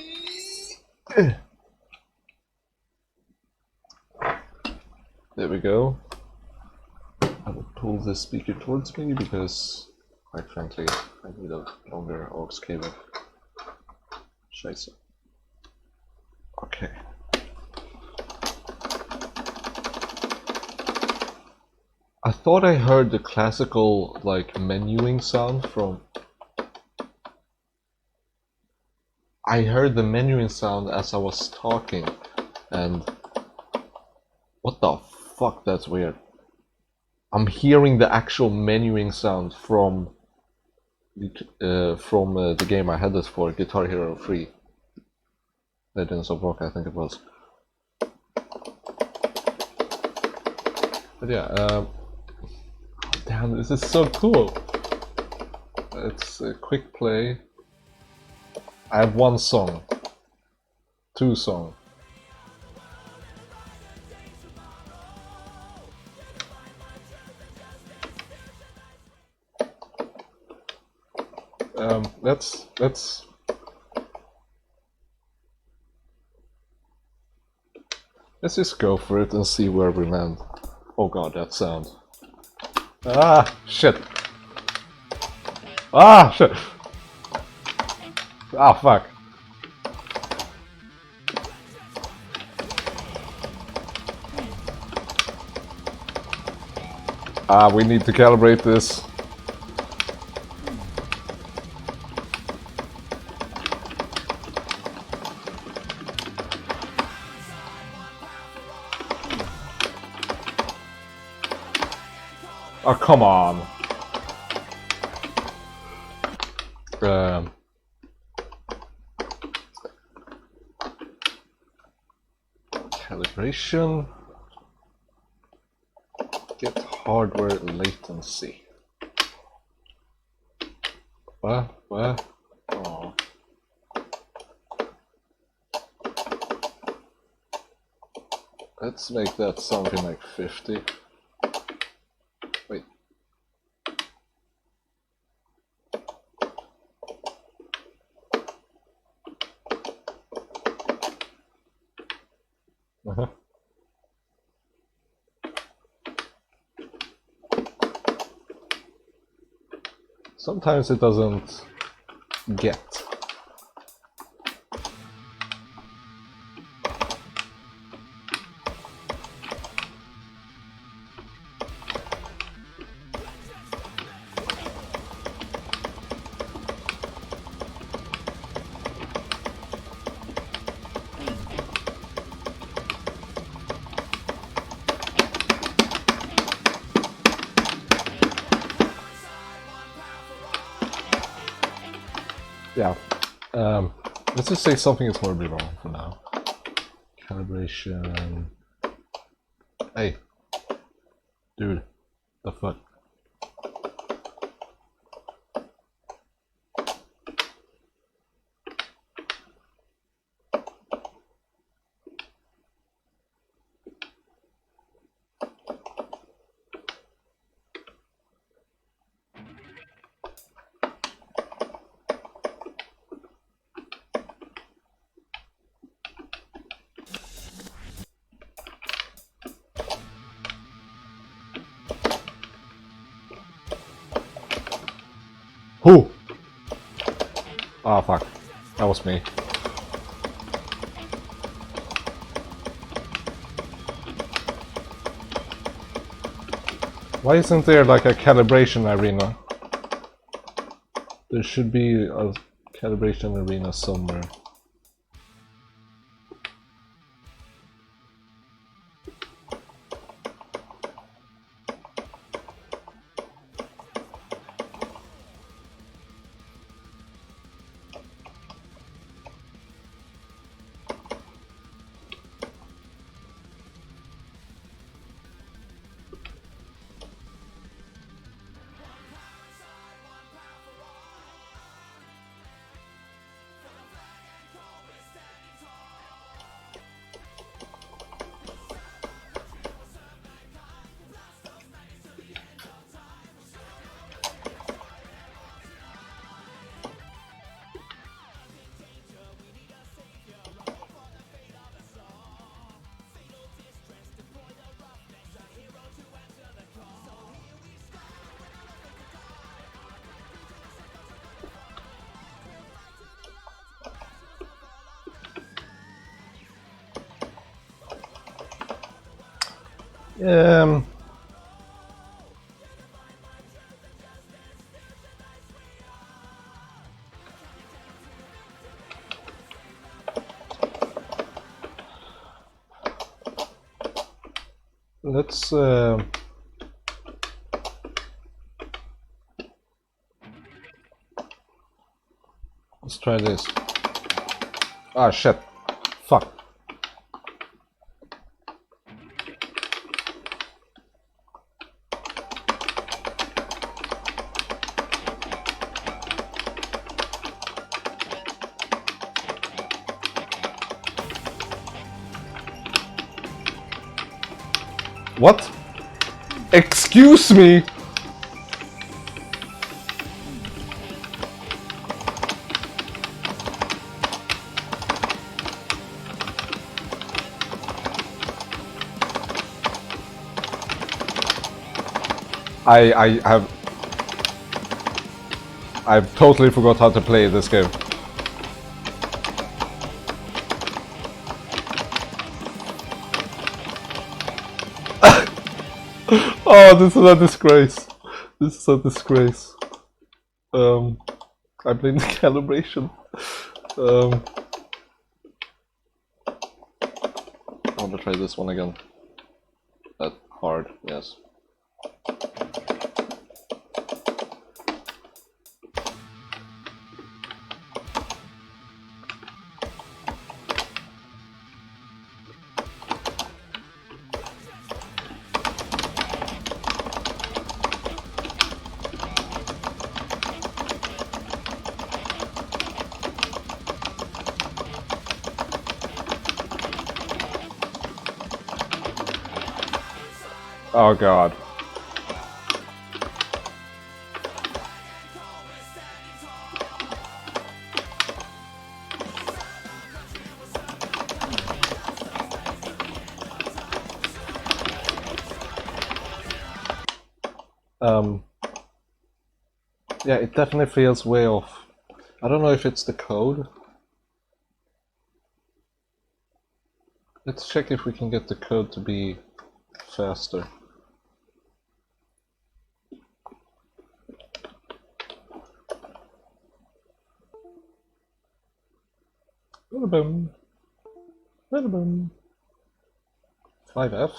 we go. I will pull this speaker towards me because, quite frankly, I need a longer aux cable. Scheiße. Okay. I thought I heard the classical, like, menuing sound from... I heard the menuing sound as I was talking, and... What the fuck, that's weird. I'm hearing the actual menuing sound from the game I had this for, Guitar Hero 3. Legends of Rock, I think it was. But yeah, damn, this is so cool. It's a quick play. I have 1 song. 2 songs. let's just go for it and see where we land. Oh god, that sound. Ah, shit. Ah, shit. Ah, fuck. Ah, we need to calibrate this. Oh, come on. Calibration. Get hardware latency. What? Oh. Let's make that something like 50. Wait. Uh-huh. Sometimes it doesn't get. Yeah. Let's just say something is horribly wrong for now. Calibration. Hey. Dude. The fuck? Who? Oh fuck. That was me. Why isn't there like a calibration arena? There should be a calibration arena somewhere. Um, let's try this. Ah shit. Fuck. What? Excuse me? I've totally forgot how to play this game. Oh, this is a disgrace. This is a disgrace. I blame the calibration. I want to try this one again. That hard, yes. Oh god. Yeah, it definitely feels way off. I don't know if it's the code. Let's check if we can get the code to be faster. Boom. 5F.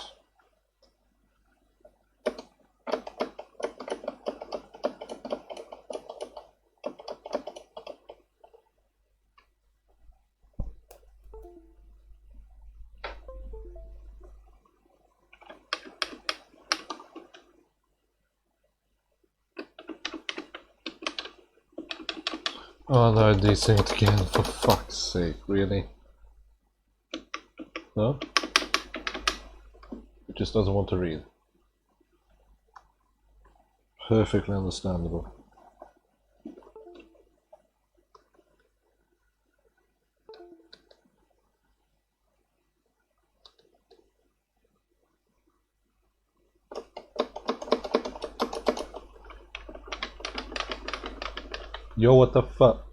Oh no, these things again, for fuck's sake, really? No? It just doesn't want to read. Perfectly understandable. Yo, what the fuck?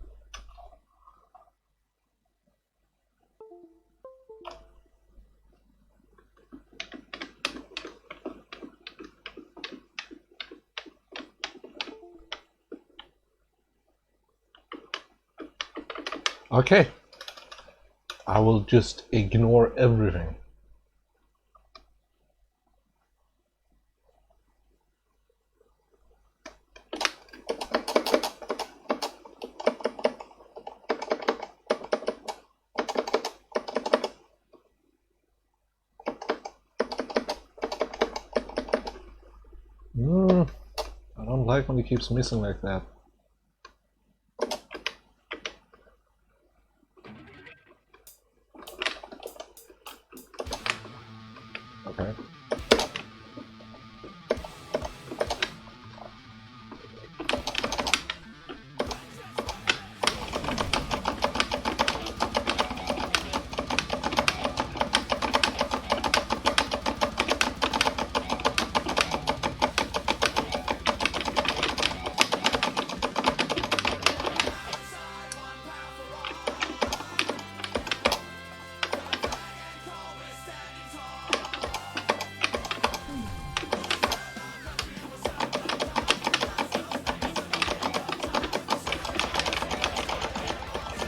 Okay. I will just ignore everything. I don't like when it keeps missing like that. Okay.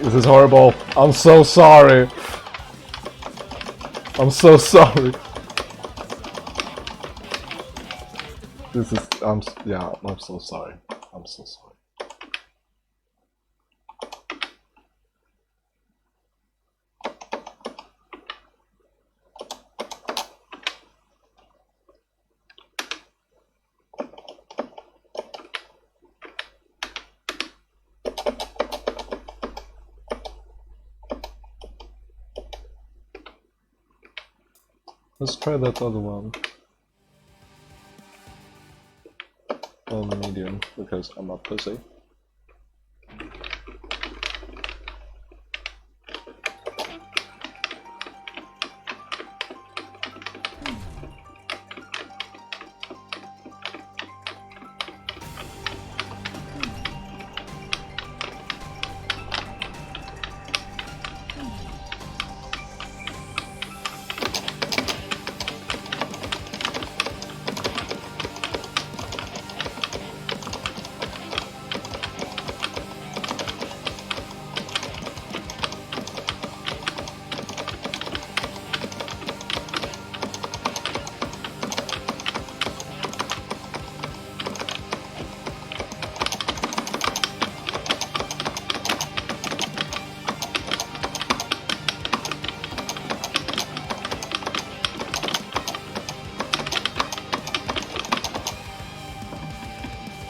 This is horrible. I'm so sorry. I'm so sorry. This is, yeah, I'm so sorry. I'm so sorry. Let's try that other one on medium because I'm a pussy.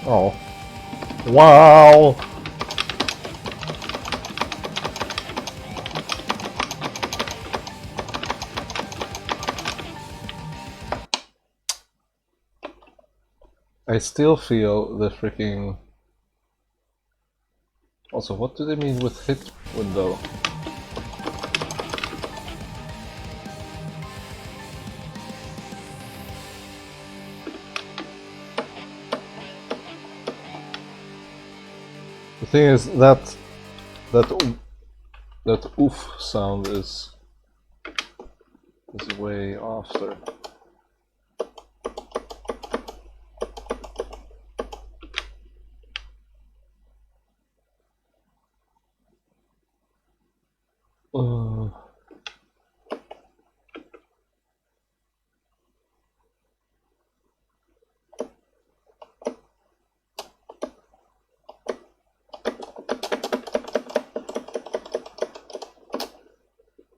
Oh. Wow! I still feel the freaking... Also, what do they mean with hit window? The thing is that oof sound is way after.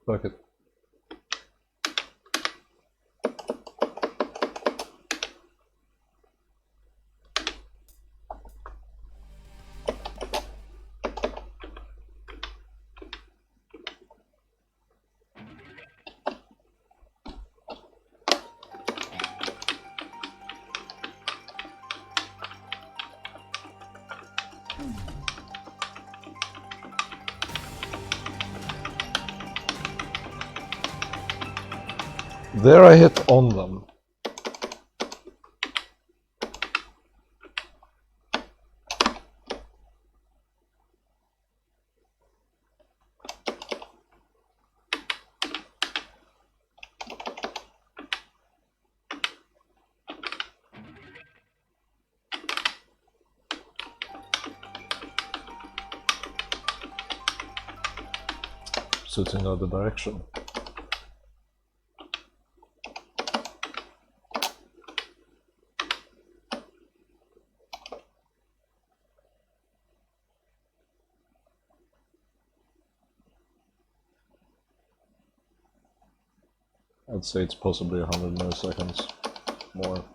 Fuck it. There I hit on them. So it's in the other direction. I'd say it's possibly 100 milliseconds more.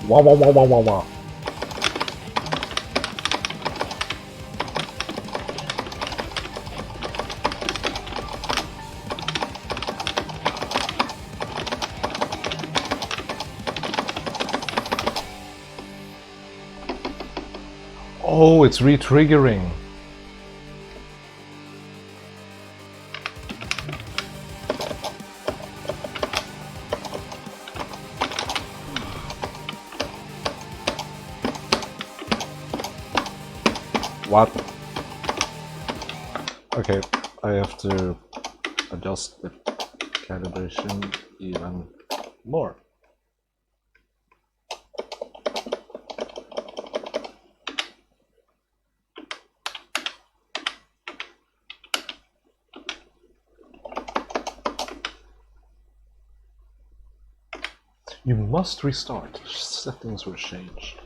Wah wah wah wah wah wah. Oh, it's re-triggering. What? Okay, I have to adjust the calibration even more. You must restart. Settings will change.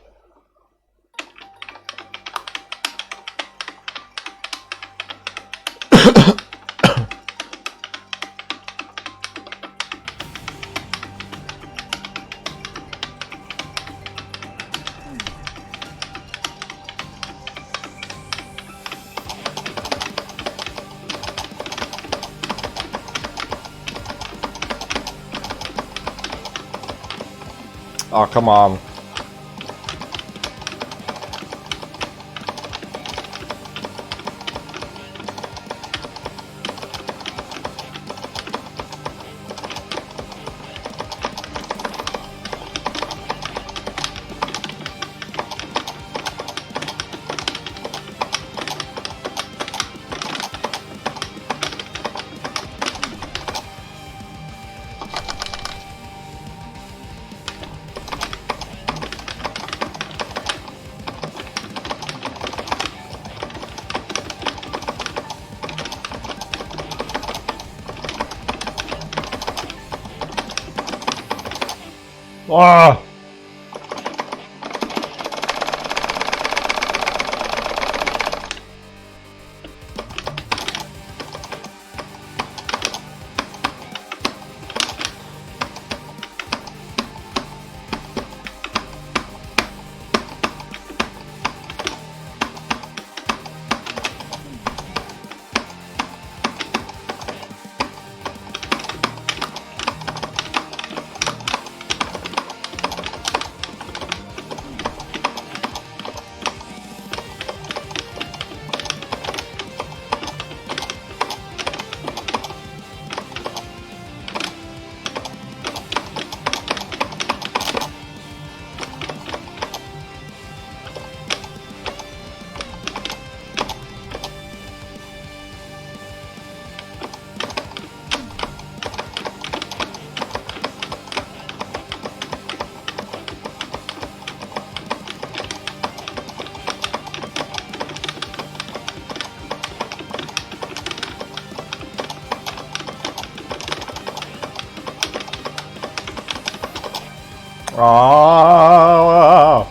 Oh, come on. Ah! Ah!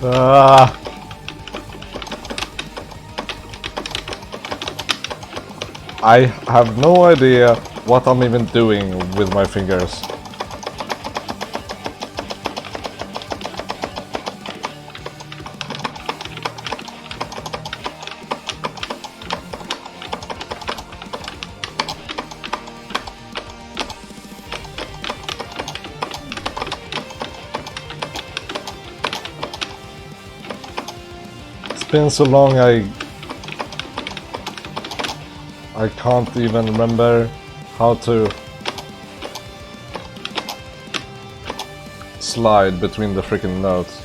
Ah! I have no idea what I'm even doing with my fingers. It's been so long I can't even remember how to slide between the freaking notes.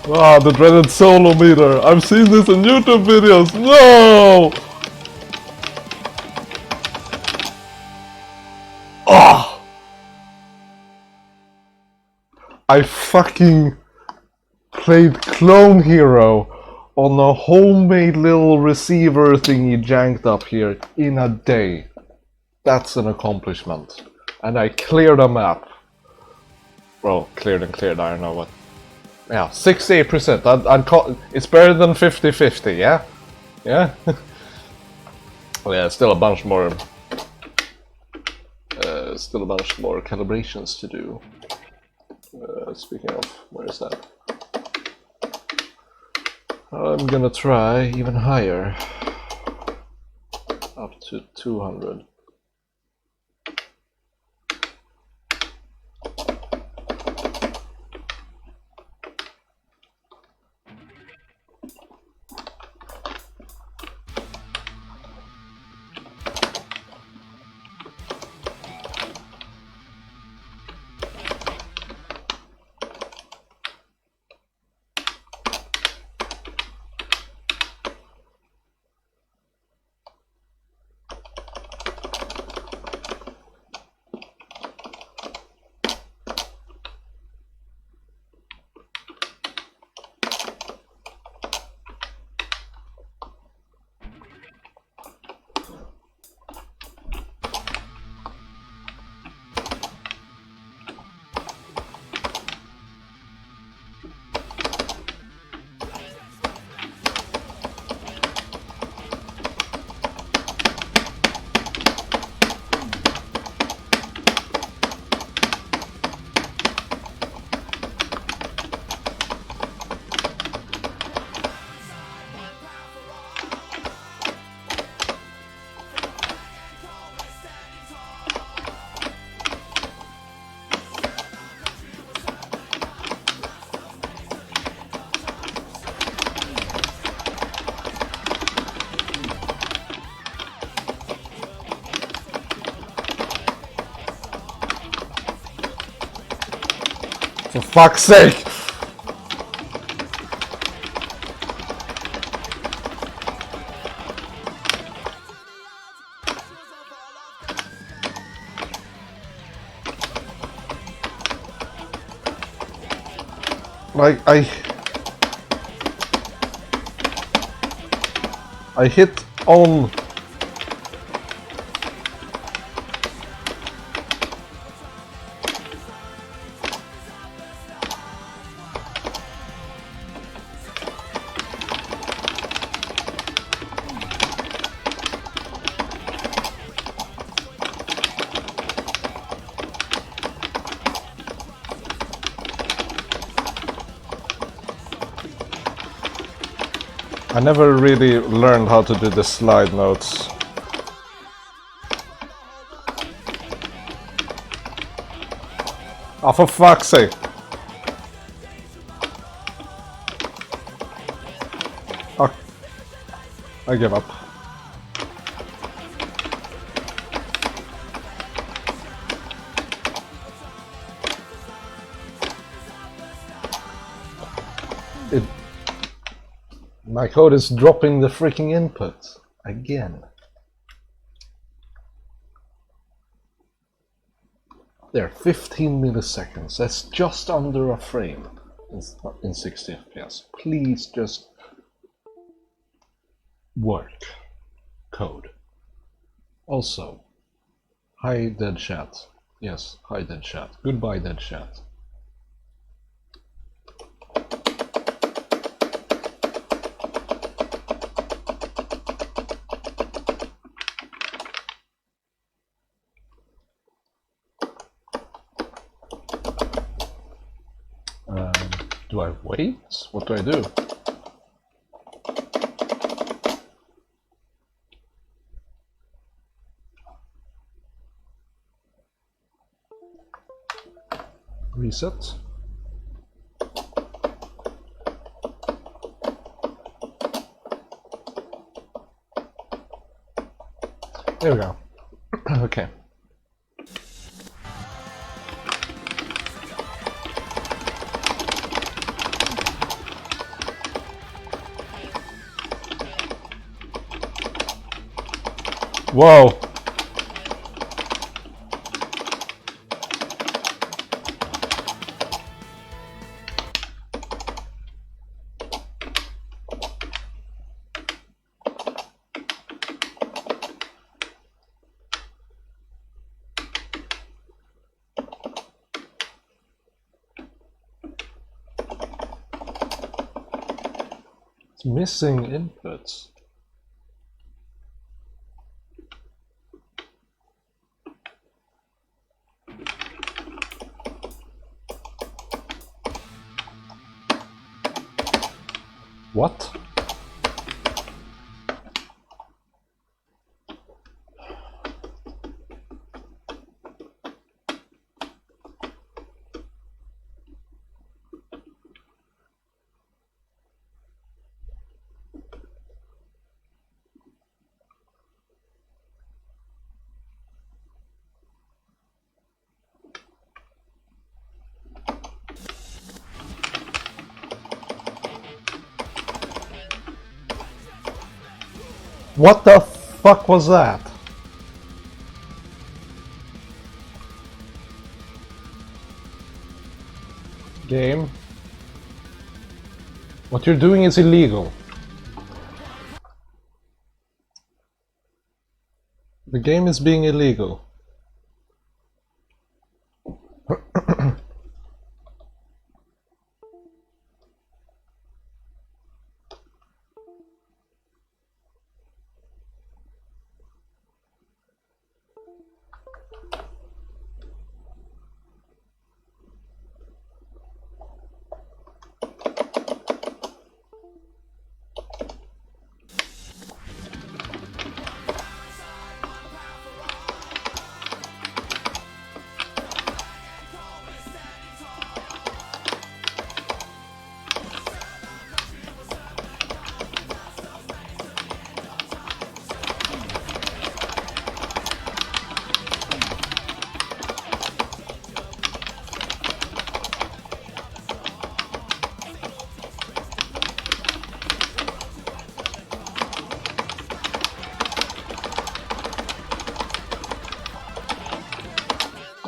Ah, the dreaded solo meter. I've seen this in YouTube videos. No! Ah! I fucking played Clone Hero on a homemade little receiver thingy janked up here in a day. That's an accomplishment. And I cleared a map. Well, cleared and cleared, I don't know what. Yeah, 68%. I'd call it's better than 50-50, yeah? Yeah? Well, yeah, still a bunch more calibrations to do. Speaking of, where is that? I'm gonna try even higher, up to 200. fuck's sake! Like, I hit on... I never really learned how to do the slide notes. Oh, for fuck's sake! Oh, I give up. My code is dropping the freaking input again. There, 15 milliseconds. That's just under a frame in 60 FPS. Please just work. Code. Also, hi dead chat. Yes, hi dead chat. Goodbye dead chat. Do I wait? What do I do? Reset. There we go. Okay. Whoa! It's missing inputs. What? What the fuck was that? Game? What you're doing is illegal. The game is being illegal.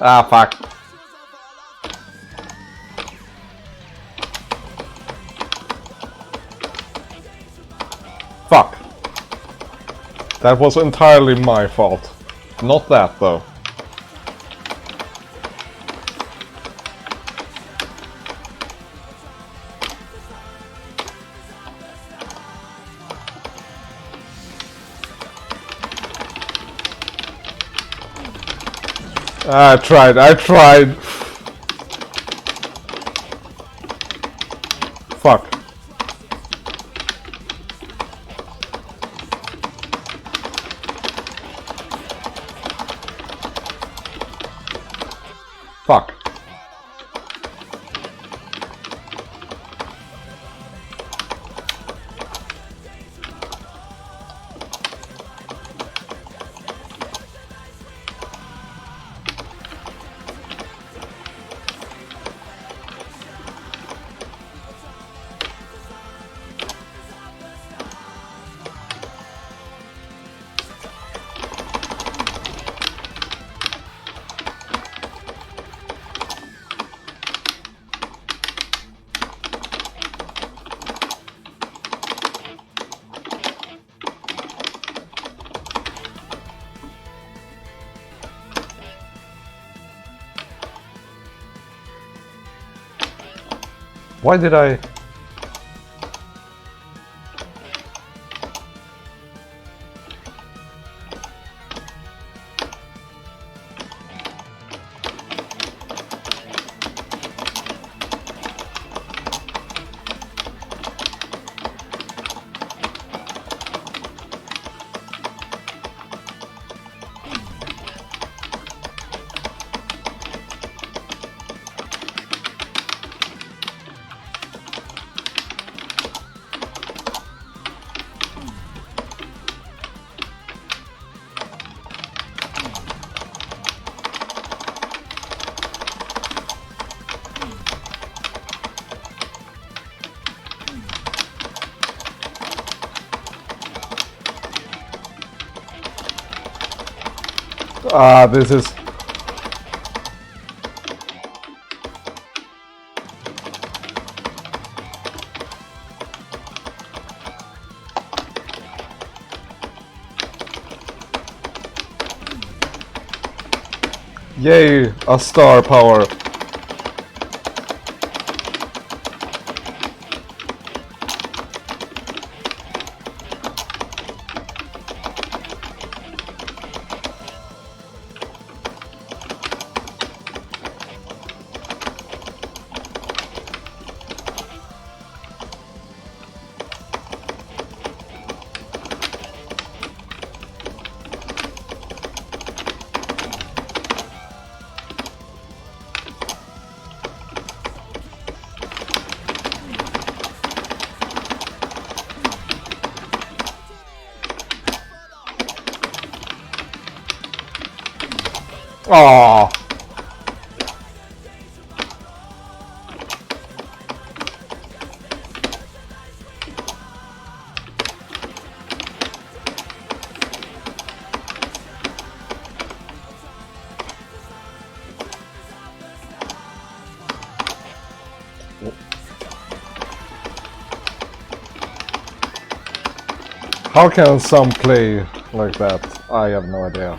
Ah, fuck. Fuck. That was entirely my fault. Not that, though. I tried. Fuck. Fuck. Why did I... this is... Yay, a star power. Aww. How can some play like that? I have no idea.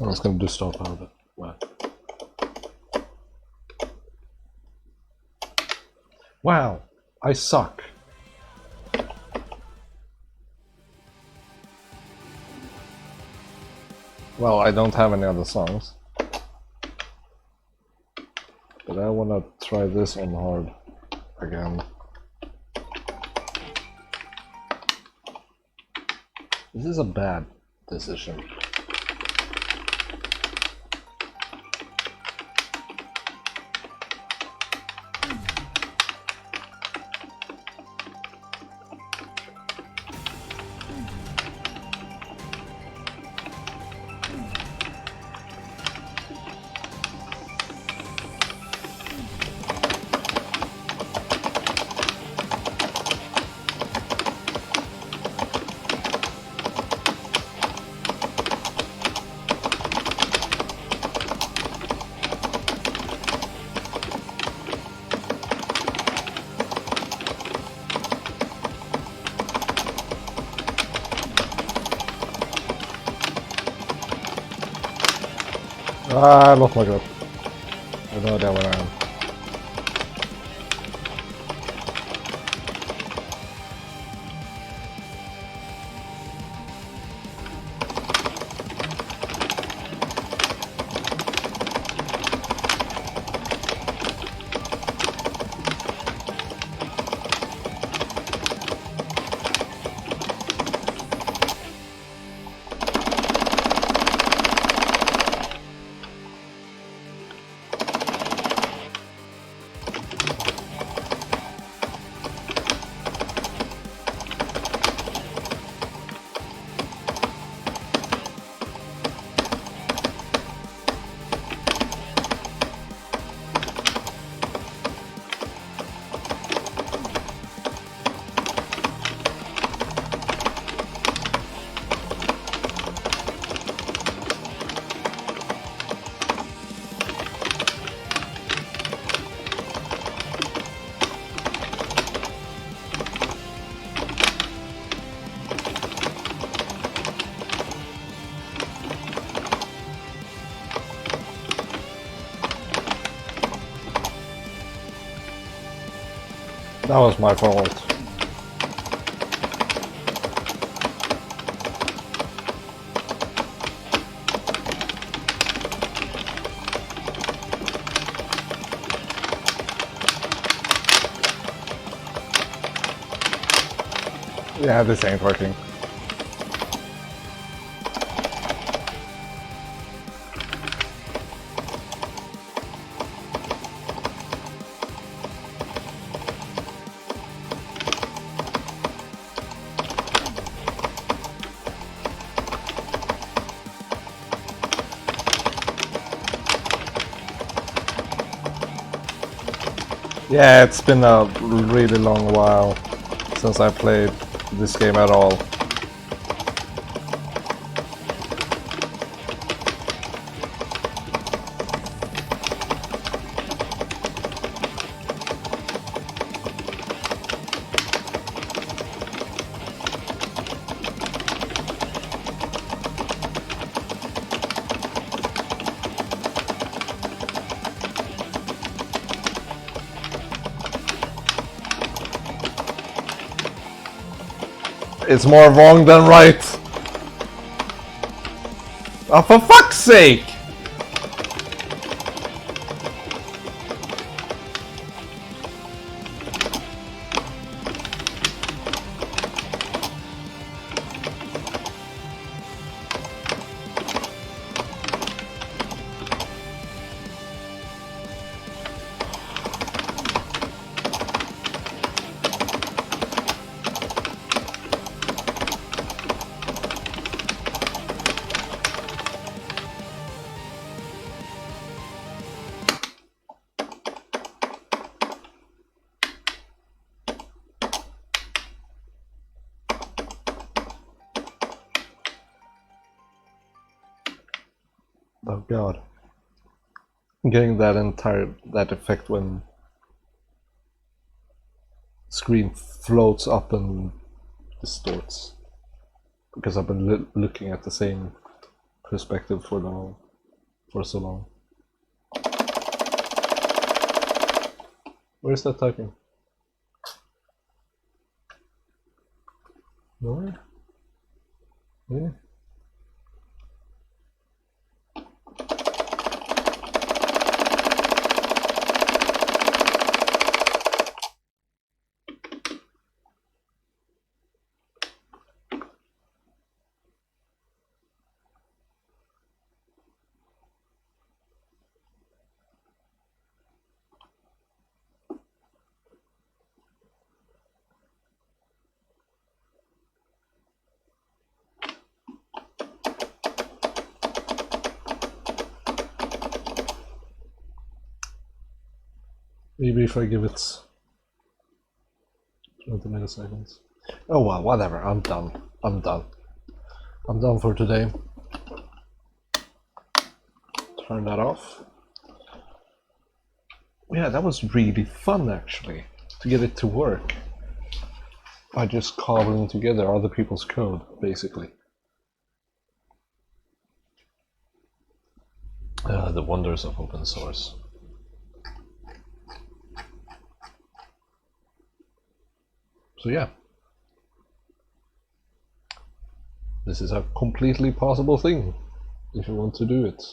I was gonna do stop out of it. What? Wow, I suck. Well, I don't have any other songs. But I wanna try this on hard again. This is a bad decision. Ah, I lost my grip. I have no idea where I am. That was my fault. Yeah, this ain't working. Yeah, it's been a really long while since I played this game at all. It's more wrong than right. Oh, for fuck's sake! Oh god. I'm getting that effect when screen floats up and distorts. Because I've been looking at the same perspective for so long. Where's that typing? Nowhere? Really? Maybe if I give it 20 milliseconds. Oh well, whatever, I'm done. I'm done for today. Turn that off. Yeah, that was really fun actually, to get it to work. By just cobbling together other people's code, basically. the wonders of open source. So yeah, this is a completely possible thing if you want to do it.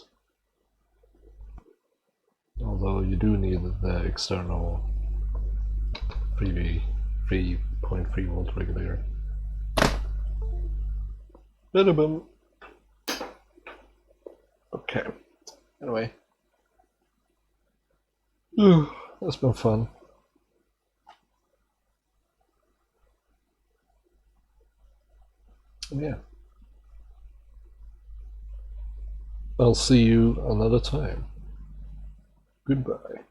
Although you do need the external 3.3 volt regulator. Bada-bum. Okay. Anyway. That's been fun. Yeah. I'll see you another time. Goodbye.